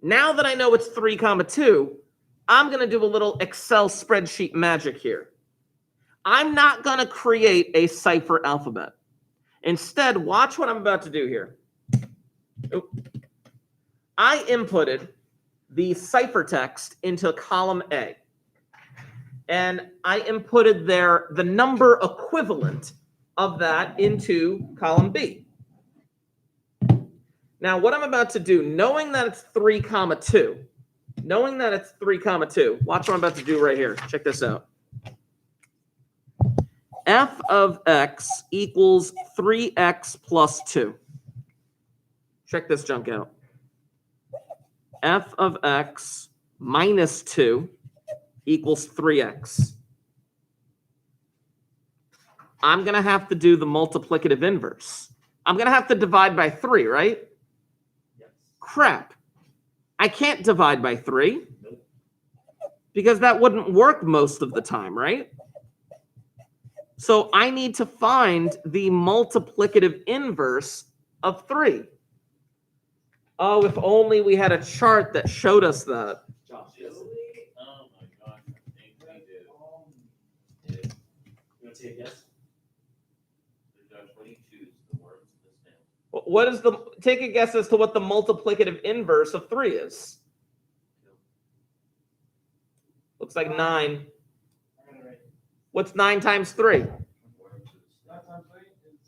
Now that I know it's 3 comma 2, I'm going to do a little Excel spreadsheet magic here. I'm not going to create a cipher alphabet. Instead, watch what I'm about to do here. Oop. I inputted the ciphertext into column A. And I inputted there the number equivalent of that into column B. Now, what I'm about to do, knowing that it's 3 comma 2, watch what I'm about to do right here. Check this out. F of x equals 3x plus 2. Check this junk out. F of x minus 2 equals 3x. I'm going to have to do the multiplicative inverse. I'm going to have to divide by 3, right? Yes. Crap. I can't divide by 3 because that wouldn't work most of the time, right? So I need to find the multiplicative inverse of 3. Oh, if only we had a chart that showed us that. Josh, Really? Oh my gosh, I think we do. you want to take a guess? So Josh, what do you choose? The words of this now? What is the, take a guess as to what the multiplicative inverse of 3 is. Looks like 9. I got it right. What's 9 times 3? Words of this now. That times 3 is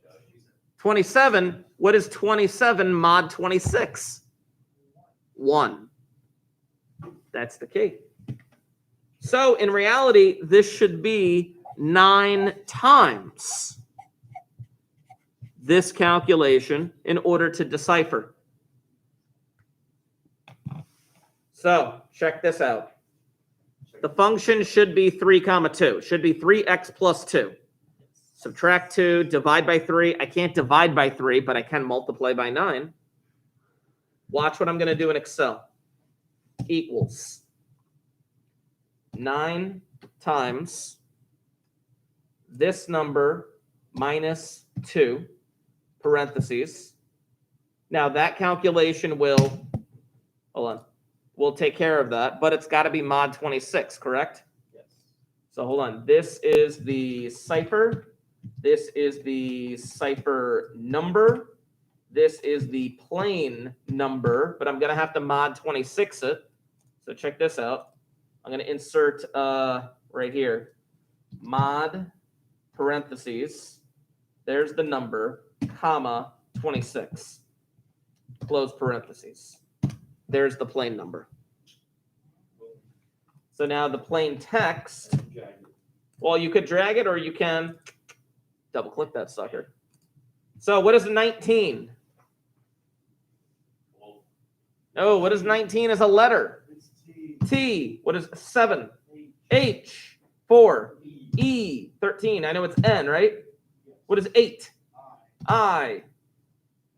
Josh, you said 27. What is 27 mod 26? 1. That's the key. So in reality, this should be 9 times this calculation in order to decipher. So check this out. The function should be 3 comma 2. It should be 3x plus 2. Subtract 2, divide by 3. I can't divide by 3, but I can multiply by 9. Watch what I'm going to do in Excel. Equals 9 times this number minus 2, parentheses. Now that calculation will, hold on, we'll take care of that, but it's got to be mod 26, correct? yes. So hold on. This is the cipher. This is the cipher number. This is the plain number, but I'm going to have to mod 26 it. So check this out. I'm going to insert right here, mod parentheses. There's the number, comma 26. Close parentheses. There's the plain number. So now the plain text, Drag it. well, you could drag it or you can double click that sucker. So what is 19? Well, Oh, what is 19 as a letter? It's T, T. What is 7? H, H. 4. E, E. 13. I know it's N, right? yes, What is 8? I, I.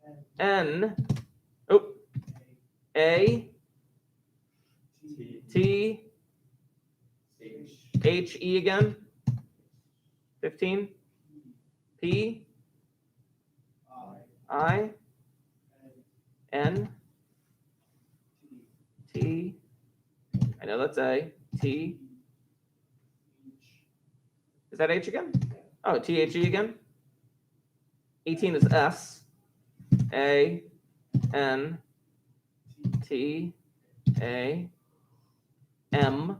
N, N. Oh, A. T, T. H, H. E again. 15. P. I, I. N, N. T, T. I know that's A. T. H, Is that H again? Oh, T H E again. 18 is S. A. N. T. A. M.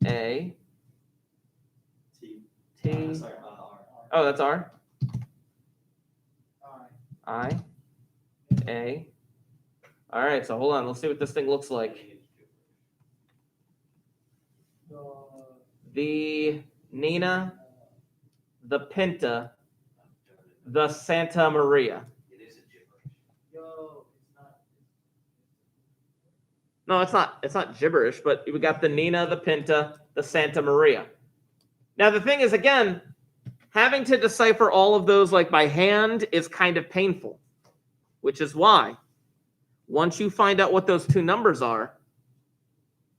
A. T. T. Sorry, R. Oh, that's R. I, I. A. All right, so hold on. Let's see what this thing looks like. the Nina, the Pinta, the Santa Maria. It is a gibberish. Yo, it's not. No, it's not. It's not gibberish, but we got the Nina, the Pinta, the Santa Maria. Now the thing is, again, having to decipher all of those like by hand is kind of painful, which is why once you find out what those two numbers are,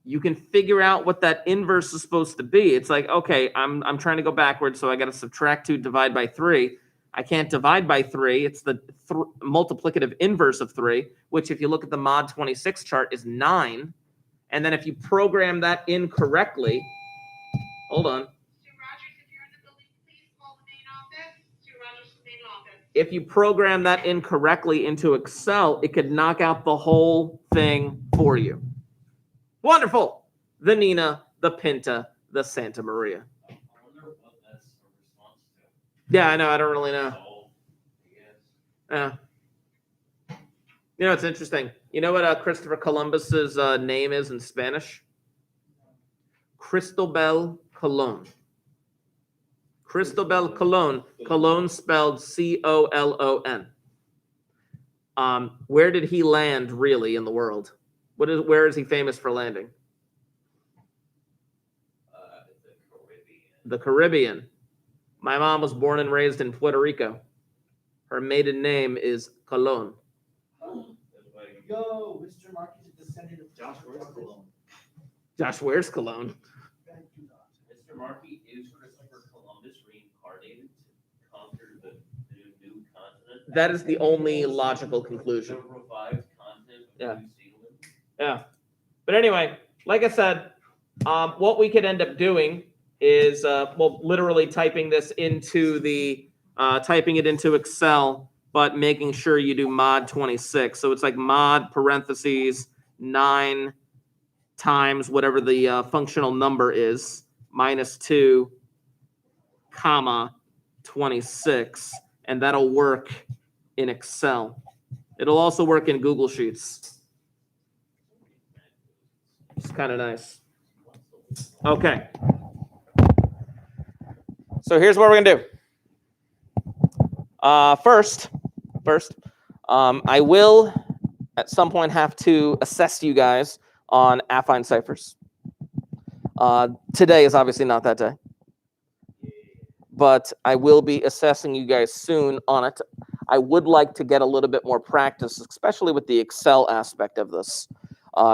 you can figure out what that inverse is supposed to be. It's like, okay, I'm trying to go backwards, so I got to subtract 2, divide by 3. I can't divide by 3. It's the multiplicative inverse of 3, which if you look at the mod 26 chart is 9. And then if you program that incorrectly, hold on. Sue Rogers, if you're in the building, please call the main office. Sue Rogers, main office. If you program that incorrectly into Excel, it could knock out the whole thing for you. Wonderful. The Nina, the Pinta, the Santa Maria. I wonder what that's a response to. Yeah, I know. I don't really know. So, yes. Yeah. You know, it's interesting. You know what Christopher Columbus's name is in Spanish? Cristobal Colon. Cristobal Colon. Colon spelled Colon. Where did he land really in the world? Where is he famous for landing? The Caribbean. The Caribbean. My mom was born and raised in Puerto Rico. Her maiden name is Colon. Yo, Mr. Mark is a descendant of Josh. Where's Cologne? Josh, where's Cologne? Mr. Markey is Christopher Columbus reincarnated to conquer the new continent. That is the only logical conclusion. The revived continent of Yeah. New Zealand. Yeah. But anyway, like I said, what we could end up doing is, literally typing this into typing it into Excel, but making sure you do mod 26. So it's like mod parentheses 9 times whatever the functional number is, minus 2, comma, 26. And that'll work in Excel. It'll also work in Google Sheets. It's kind of nice. Okay. So here's what we're gonna do. First, I will at some point have to assess you guys on affine ciphers. Today is obviously not that day, but I will be assessing you guys soon on it. I would like to get a little bit more practice, especially with the Excel aspect of this,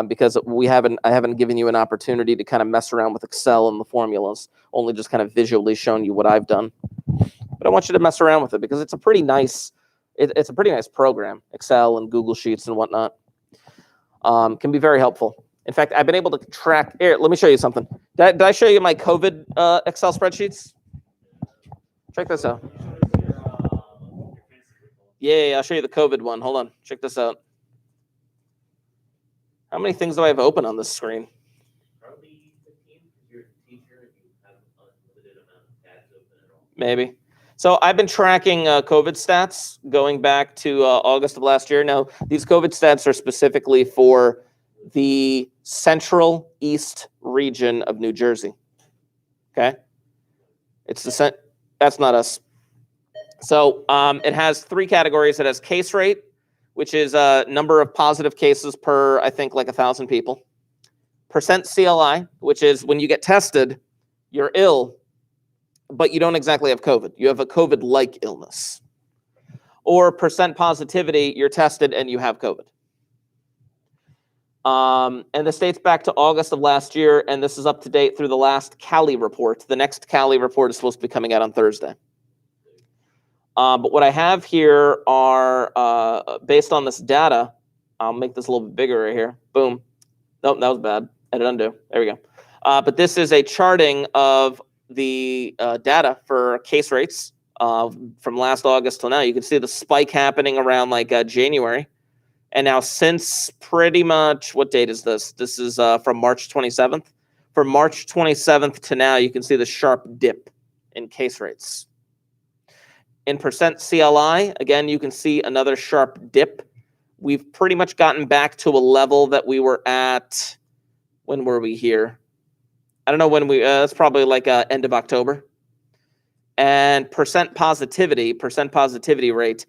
because I haven't given you an opportunity to kind of mess around with Excel and the formulas, only just kind of visually shown you what I've done. But I want you to mess around with it because it's a pretty nice, it's a pretty nice program, Excel and Google Sheets and whatnot. Can be very helpful. In fact, I've been able to track. Here, let me show you something. Did I show you my COVID Excel spreadsheets? Check this out. Yeah, I'll show you the COVID one. Hold on. Check this out. How many things do I have open on this screen? Probably 15 because you're a teacher and you have an unlimited amount of tabs open at all. Maybe. So I've been tracking COVID stats going back to August of last year. Now, these COVID stats are specifically for the central east region of New Jersey. Okay? It's the that's not us. So it has 3 categories. It has case rate, which is number of positive cases per, I think, like 1,000 people. Percent CLI, which is when you get tested, you're ill, but you don't exactly have COVID. You have a COVID-like illness. Or percent positivity, you're tested and you have COVID. And this dates back to August of last year, and this is up to date through the last Cali report. The next Cali report is supposed to be coming out on Thursday. But what I have here are, based on this data, I'll make this a little bit bigger right here. Boom. Nope, that was bad. Edit undo. There we go. But this is a charting of the data for case rates from last August till now. You can see the spike happening around like January. And now since pretty much, what date is this? This is from March 27th. From March 27th to now, you can see the sharp dip in case rates. In percent CLI, again, you can see another sharp dip. We've pretty much gotten back to a level that we were at, when were we here? I don't know when it's probably like end of October. And percent positivity rate,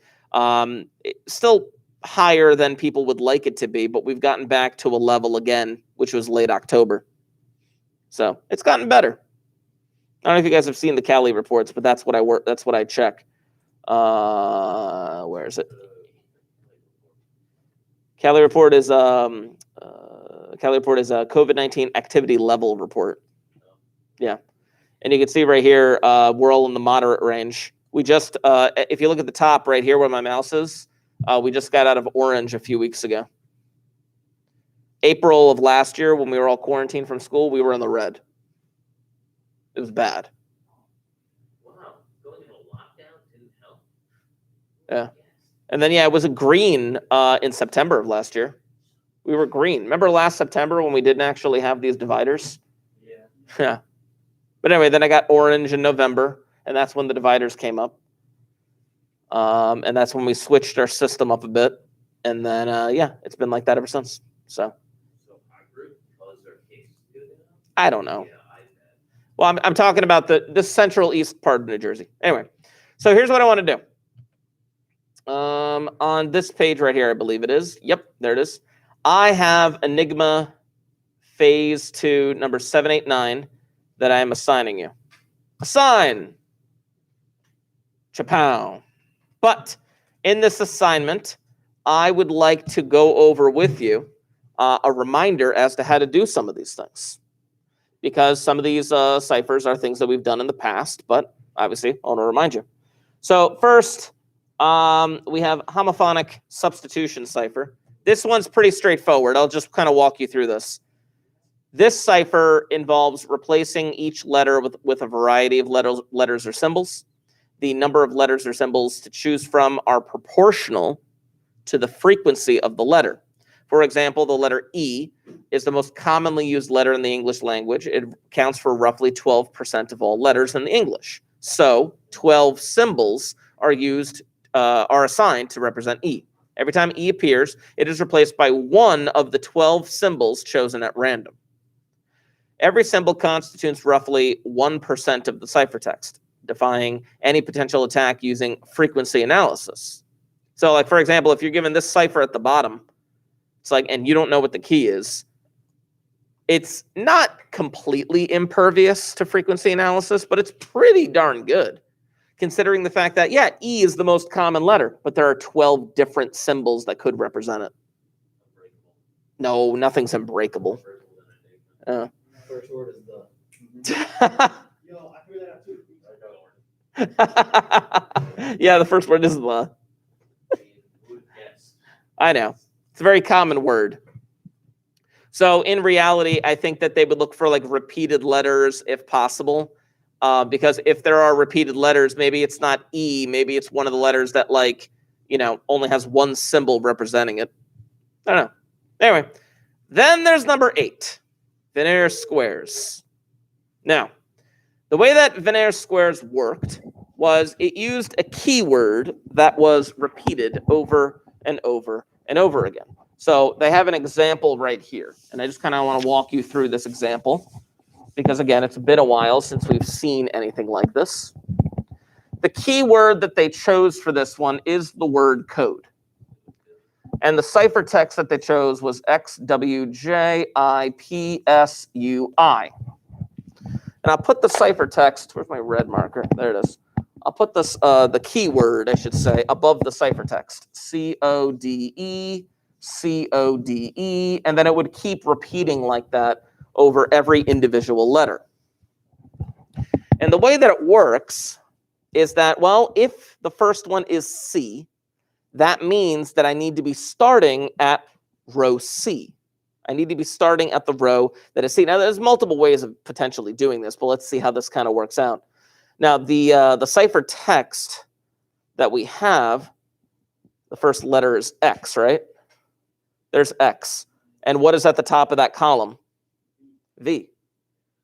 still higher than people would like it to be, but we've gotten back to a level again, which was late October. So it's gotten better. I don't know if you guys have seen the Cali reports, but that's what I check. Where is it? Cali report is a COVID-19 activity level report. Yeah. And you can see right here, we're all in the moderate range. We just, if you look at the top right here where my mouse is, we just got out of orange a few weeks ago. April of last year, when we were all quarantined from school, we were in the red. It was bad. Wow, going into lockdown didn't help. Yeah. And then, yeah, it was a green in September of last year. We were green. Remember last September when we didn't actually have these dividers? Yeah. Yeah. But anyway, then I got orange in November, and that's when the dividers came up. And that's when we switched our system up a bit. And then, yeah, it's been like that ever since. So our group, because their cases good enough? I don't know. Yeah, I bet. Well, I'm talking about the central east part of New Jersey. Anyway, so here's what I want to do. On this page right here, I believe it is. Yep, there it is. I have Enigma Phase 2, number 789, that I am assigning you. Assign. Chapow. But in this assignment, I would like to go over with you a reminder as to how to do some of these things. Because some of these ciphers are things that we've done in the past, but obviously I want to remind you. So first, we have homophonic substitution cipher. This one's pretty straightforward. I'll just kind of walk you through this. This cipher involves replacing each letter with a variety of letters or symbols. The number of letters or symbols to choose from are proportional to the frequency of the letter. For example, the letter E is the most commonly used letter in the English language. It accounts for roughly 12% of all letters in English. So 12 symbols are assigned to represent E. Every time E appears, it is replaced by one of the 12 symbols chosen at random. Every symbol constitutes roughly 1% of the ciphertext, defying any potential attack using frequency analysis. So, like, for example, if you're given this cipher at the bottom, it's like, and you don't know what the key is, it's not completely impervious to frequency analysis, but it's pretty darn good, considering the fact that, yeah, E is the most common letter, but there are 12 different symbols that could represent it. No, nothing's unbreakable. First word is the. Yo, I figured that out too. Yeah, the first word is the. I know. It's a very common word. So in reality, I think that they would look for like repeated letters if possible. Because if there are repeated letters, maybe it's not E, maybe it's one of the letters that, like, you know, only has one symbol representing it. I don't know. Anyway, then there's number 8, Veneer squares. Now, the way that Veneer squares worked was it used a keyword that was repeated over and over and over again. So they have an example right here, and I just kind of want to walk you through this example because, again, it's been a while since we've seen anything like this. The keyword that they chose for this one is the word code. And the ciphertext that they chose was XWJIPSUI. And I'll put the ciphertext, where's my red marker? There it is. I'll put this, the keyword, I should say, above the ciphertext. CODE, CODE, and then it would keep repeating like that over every individual letter. And the way that it works is that, well, if the first one is C, that means that I need to be starting at row C. I need to be starting at the row that is C. Now, there's multiple ways of potentially doing this, but let's see how this kind of works out. Now, the ciphertext that we have, the first letter is X, right? There's X. And what is at the top of that column? V.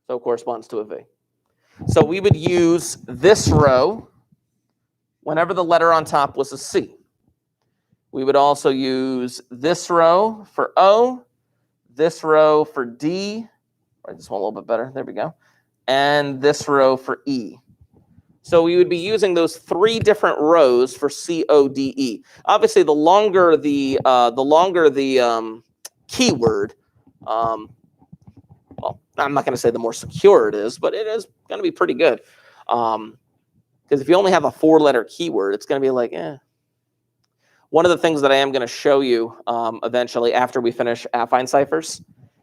So it corresponds to a V. So we would use this row whenever the letter on top was a C. We would also use this row for O, this row for D, Write this one a little bit better. There we go. And this row for E. So we would be using those 3 different rows for CODE. Obviously, the longer the keyword, well, I'm not going to say the more secure it is, but it is going to be pretty good. Because if you only have a 4-letter keyword, it's going to be like, eh. One of the things that I am going to show you eventually after we finish affine ciphers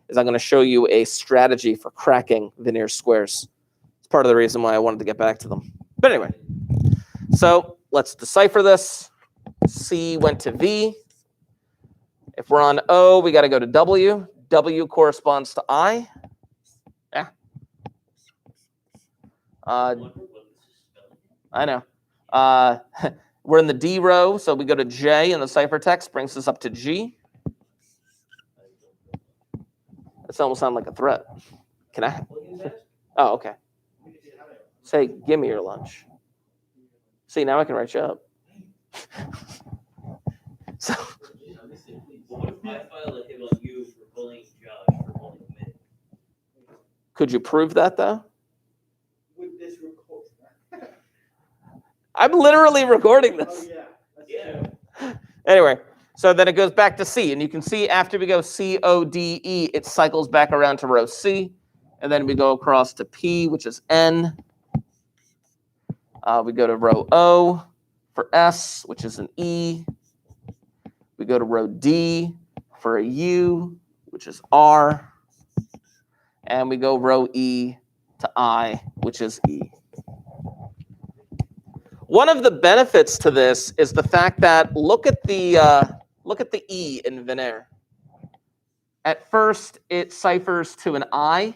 is I'm going to show you a strategy for cracking veneer squares. It's part of the reason why I wanted to get back to them. But anyway, so let's decipher this. C went to V. If we're on O, we got to go to W. W corresponds to I. Yeah. I know. We're in the D row, so we go to J in the ciphertext, brings us up to G. That almost sounds like a threat. Can I? Oh, okay. Say, give me your lunch. See, now I can write you up. So. What if I file a hit on you for bullying Josh for bullying me? Could you prove that, though? With this record. I'm literally recording this. Oh, Yeah. Anyway, so then it goes back to C. And you can see after we go CODE, it cycles back around to row C. And then we go across to P, which is N. We go to row O for S, which is an E. We go to row D for a U, which is R. And we go row E to I, which is E. One of the benefits to this is the fact that look at the E in veneer. At first, it ciphers to an I,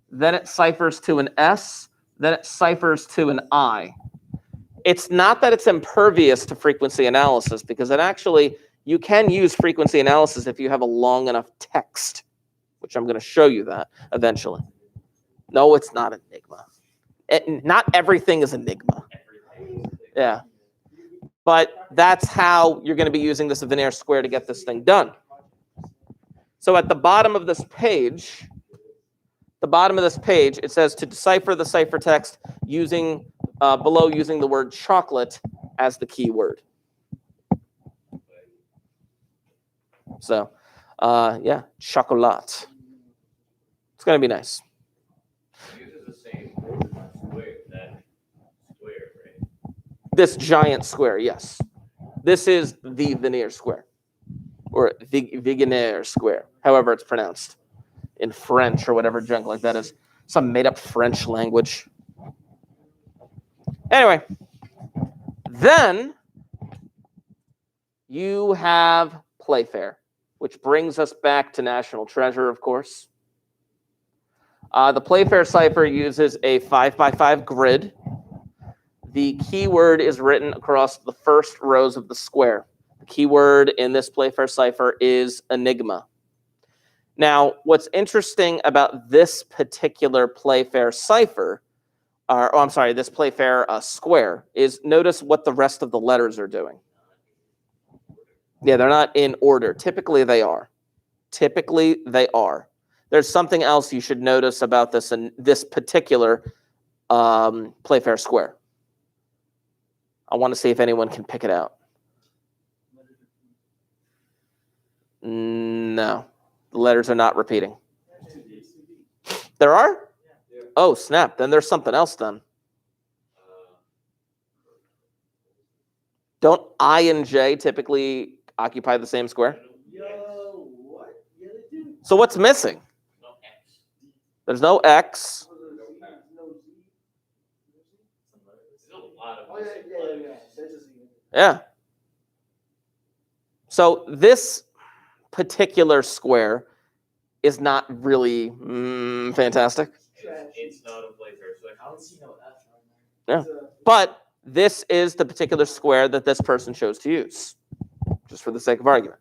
then it ciphers to an S, then it ciphers to an I. It's not that it's impervious to frequency analysis, because it actually, you can use frequency analysis if you have a long enough text, which I'm going to show you that eventually. No, it's not Enigma. Not everything is Enigma. Yeah. But that's how you're going to be using this veneer square to get this thing done. So at the bottom of this page, it says to decipher the ciphertext using below using the word chocolate as the keyword. So, yeah, chocolat. It's going to be nice. Uses the same square, that square, right? This giant square, yes. This is the veneer square, or Vigenère square, however it's pronounced in French or whatever junk like that is. Some made-up French language. Anyway, then you have Playfair, which brings us back to National Treasure, of course. The Playfair cipher uses a 5x5 grid. The keyword is written across the first rows of the square. The keyword in this Playfair cipher is Enigma. Now, what's interesting about this particular Playfair cipher, this Playfair square, is notice what the rest of the letters are doing. Yeah, they're not in order. Typically, they are. There's something else you should notice about this in this particular Playfair square. I want to see if anyone can pick it out. No, the letters are not repeating. There are? Oh, snap. Then there's something else then. Don't I and J typically occupy the same square? Yo, what? Yeah, they do. So what's missing? No X. There's no X. There's a lot of Oh, yeah. There's a Z. Yeah. So this particular square is not really fantastic. It's not a Playfair, so I don't see no F on Yeah. there. But this is the particular square that this person chose to use, just for the sake of argument.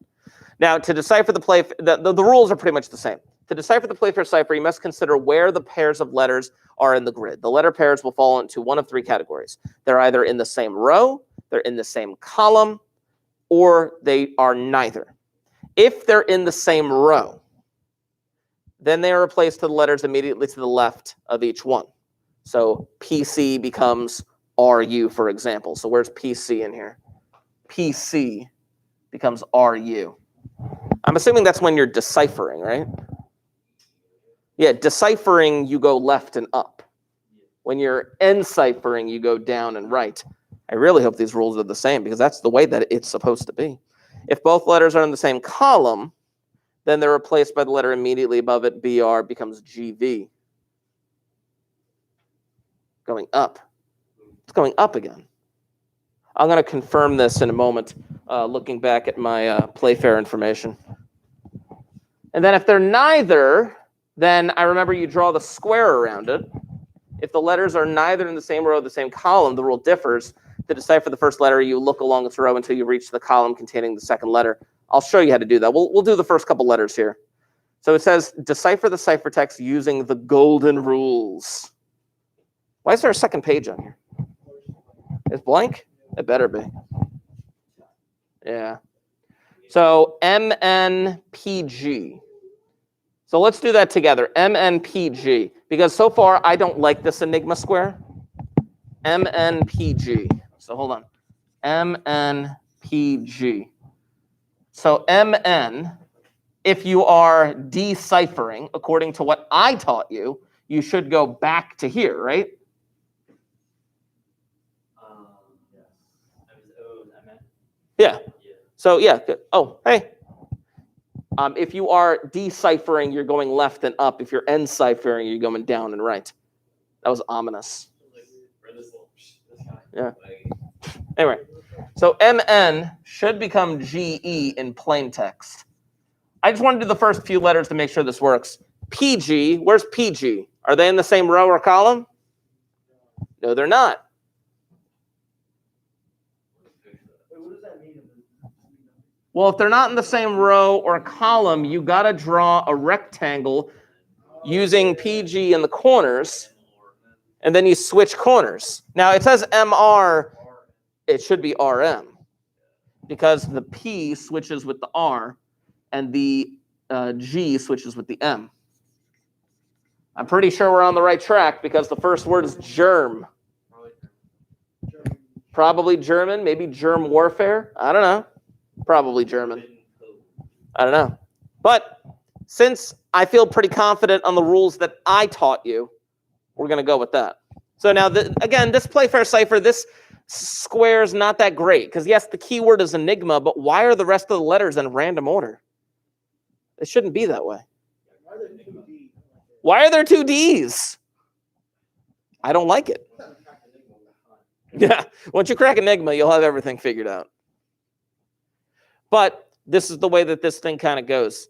Now, to decipher the Playfair, the rules are pretty much the same. To decipher the Playfair cipher, you must consider where the pairs of letters are in the grid. The letter pairs will fall into one of 3 categories. They're either in the same row, they're in the same column, or they are neither. If they're in the same row, then they are replaced to the letters immediately to the left of each one. So PC becomes RU, for example. So where's PC in here? PC becomes RU. I'm assuming that's when you're deciphering, right? Yeah, deciphering, you go left and up. When you're enciphering, you go down and right. I really hope these rules are the same because that's the way that it's supposed to be. If both letters are in the same column, then they're replaced by the letter immediately above it. BR becomes GV. Going up. It's going up again. I'm going to confirm this in a moment, looking back at my Playfair information. And then if they're neither, then I remember you draw the square around it. If the letters are neither in the same row or the same column, the rule differs. To decipher the first letter, you look along its row until you reach the column containing the second letter. I'll show you how to do that. We'll do the first couple letters here. So it says, decipher the ciphertext using the golden rules. Why is there a second page on here? It's blank? It better be. Yeah. So MNPG. So let's do that together. MNPG. Because so far, I don't like this enigma square. MNPG. So hold on. MNPG. So MN, if you are deciphering, according to what I taught you, you should go back to here, right? Yeah. So yeah. Oh, hey. If you are deciphering, you're going left and up. If you're enciphering, you're going down and right. That was ominous. Yeah. Anyway, so MN should become GE in plain text. I just want to do the first few letters to make sure this works. PG, where's PG? Are they in the same row or column? No, they're not. What does that mean? Well, if they're not in the same row or column, you got to draw a rectangle using PG in the corners, and then you switch corners. Now, it says MR. It should be RM because the P switches with the R and the G switches with the M. I'm pretty sure we're on the right track because the first word is germ. Probably German, maybe germ warfare. I don't know. Probably German. I don't know. But since I feel pretty confident on the rules that I taught you, we're going to go with that. So now, again, this Playfair cipher, this square is not that great because, yes, the keyword is enigma, but why are the rest of the letters in random order? It shouldn't be that way. Why are there two Ds? I don't like it. Yeah, once you crack enigma, you'll have everything figured out. But this is the way that this thing kind of goes.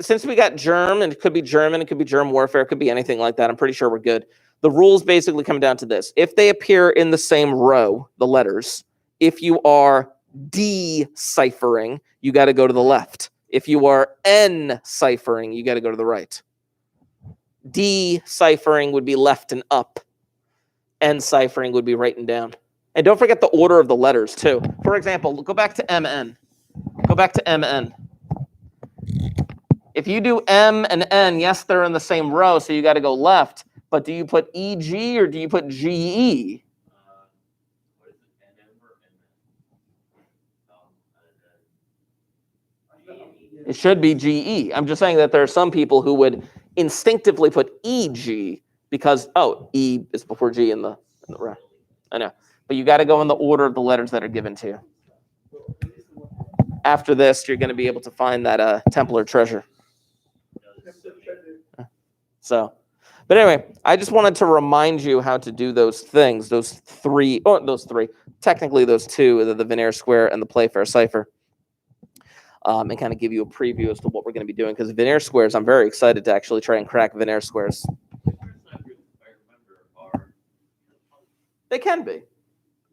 Since we got germ, and it could be German, it could be germ warfare, it could be anything like that, I'm pretty sure we're good. The rules basically come down to this. If they appear in the same row, the letters, if you are deciphering, you got to go to the left. If you are enciphering, you got to go to the right. Deciphering would be left and up. Enciphering would be right and down. And don't forget the order of the letters, too. For example, go back to MN. Go back to MN. If you do M and N, yes, they're in the same row, so you got to go left. But do you put EG or do you put GE? It should be GE. I'm just saying that there are some people who would instinctively put EG because, E is before G in the row. I know. But you got to go in the order of the letters that are given to you. After this, you're going to be able to find that Templar treasure. So, but anyway, I just wanted to remind you how to do those things, those three, technically those two, the Veneer square and the Playfair cipher, and kind of give you a preview as to what we're going to be doing. Because Veneer squares, I'm very excited to actually try and crack Veneer squares. They can be.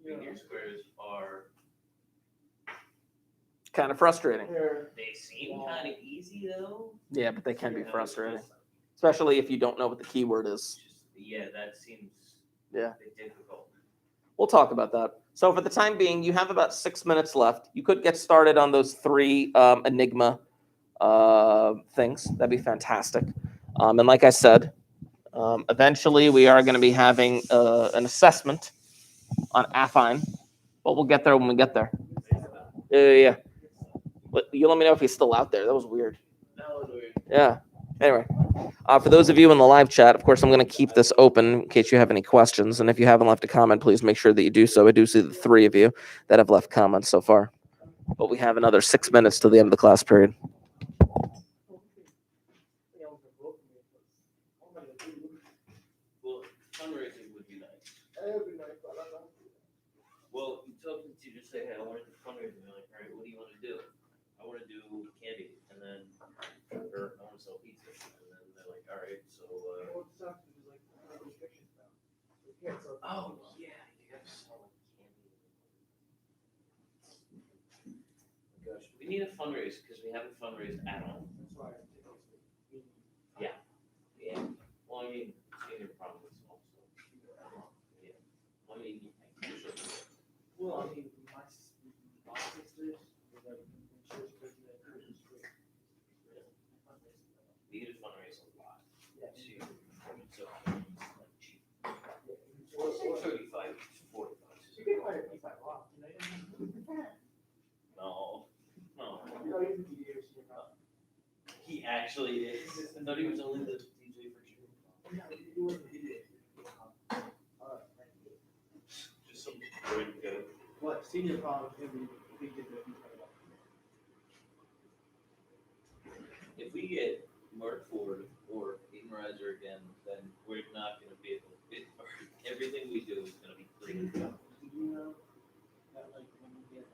Veneer squares are Kind of frustrating. they seem kind of easy though. Yeah, but they can be frustrating, especially if you don't know what the keyword is. Yeah, that seems Yeah. a bit difficult. We'll talk about that. So for the time being, you have about 6 minutes left. You could get started on those three enigma things. That'd be fantastic. And like I said, eventually we are going to be having an assessment on Affine, but we'll get there when we get there. Yeah. But you let me know if he's still out there. That was weird. That was weird. Yeah. Anyway, for those of you in the live chat, of course, I'm going to keep this open in case you have any questions. And if you haven't left a comment, please make sure that you do so. I do see the 3 of you that have left comments so far. But we have another 6 minutes till the end of the class period. Well, fundraising would be nice. Well, you tell the teacher, say, hey, I want to do fundraising. They're like, all right, what do you want to do? I want to do candy, and then, or I want to sell pizza. And then they're like, all right, so, oh, yeah, you got to sell like candy. Oh, gosh, we need a fundraise because we haven't fundraised at all. Yeah. Well, I mean, senior problem is also. Yeah. I mean, Well, I mean, my sisters were like, we need to fundraise a lot. Yeah. So, like cheap. 35, 40 bucks. You can find a piece like rock, you No. know, you can do yours, you know. He actually is. I thought he was only the DJ for June. It wasn't video. Just some great go. What, senior prom, we did the. If we get Mark Ford or Aiden Reiser again, then we're not gonna be able to, everything we do is gonna be free. Did you know that like when you get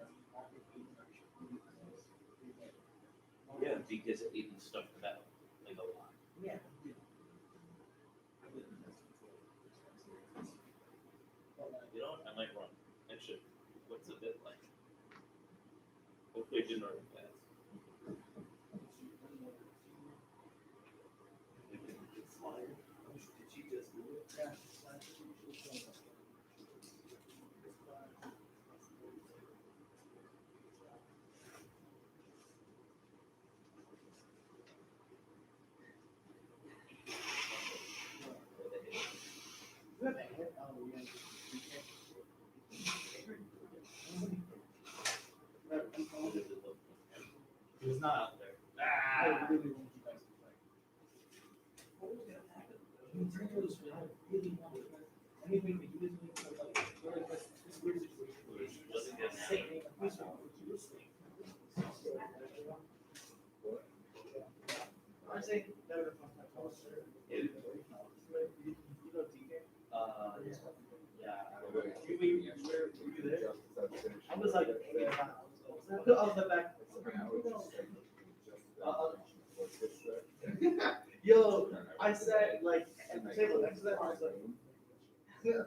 Yeah, because Aiden stuck it out like a lot. Yeah. You know what? I might run. I should. What's the bit like? Hopefully it didn't run fast. Did she just do it? Yeah. He was not out there. I really want you guys to play. What was gonna happen? I really wanted to. Anything that you just need to like, this weird situation. Wasn't gonna Say, happen. please don't you listening. I'm saying that would have fun. You know DK? Yeah. You there? I was like, I was the back. Yo, I said like at the table next to that, I was like, yeah.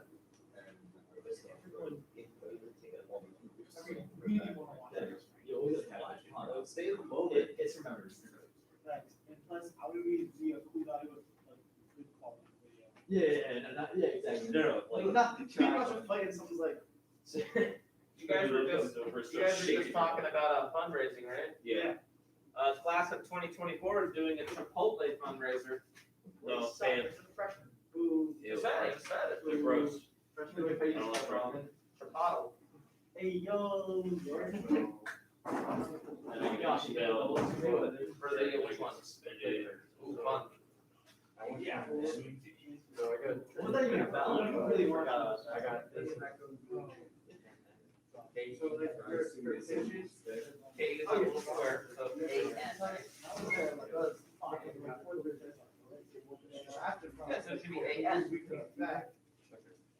Really want to watch it. You always have to. Stay in the moment. It's remembered. Thanks. And plus, I would be a cool guy with like good quality video. Yeah, exactly. No, Like not too much of fighting. Someone's like, You guys were just talking about fundraising, right? Yeah. Class of 2024 is doing a Chipotle fundraiser. No, "Suck, man. it's a freshman." Boo. Ew. Said it. They're gross. Freshman with face. I don't like freshmen. Chipotle. Hey yo. I know you got you know. For the which ones? Ooh, fun. Yeah. What was that even about? I don't really work out. I got this. So like your pitches. K is a little square. So yeah, so it should be AN.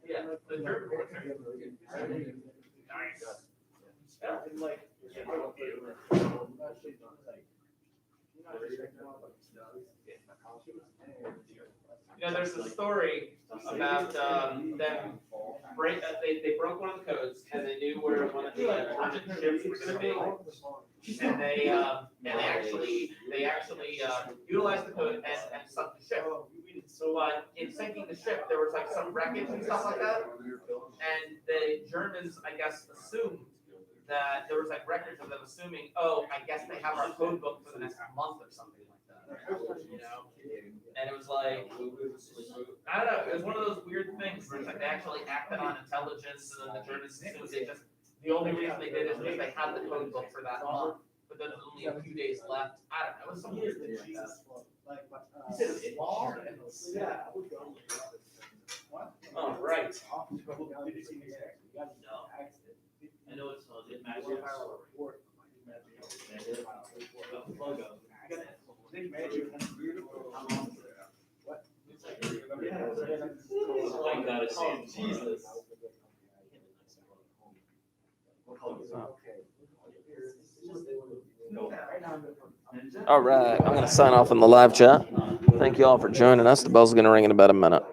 Yeah, the dirt board. Nice. Yeah, and like. You know, there's a story about them they broke one of the codes and they knew where one of the urgent ships was going to be, and they actually utilized the code and sunk the ship. But in sinking the ship, there was like some wreckage and stuff like that, and the Germans, I guess, assumed that there was like records of them assuming, oh, I guess they have our code book for the next month or something like that. You know? And it was like, I don't know, it was one of those weird things where it's like they actually acted on intelligence and then the journalists assumed they just, the only reason they did it is because they had the code book for that month. But then there's only a few days left. I don't know, it was some weird thing like that. He said it's small. Yeah. Oh, right. No. I know it's on, it matches. Logo. I gotta see it. Jesus. All right, I'm going to sign off in the live chat. Thank you all for joining us. The bell's going to ring in about a minute.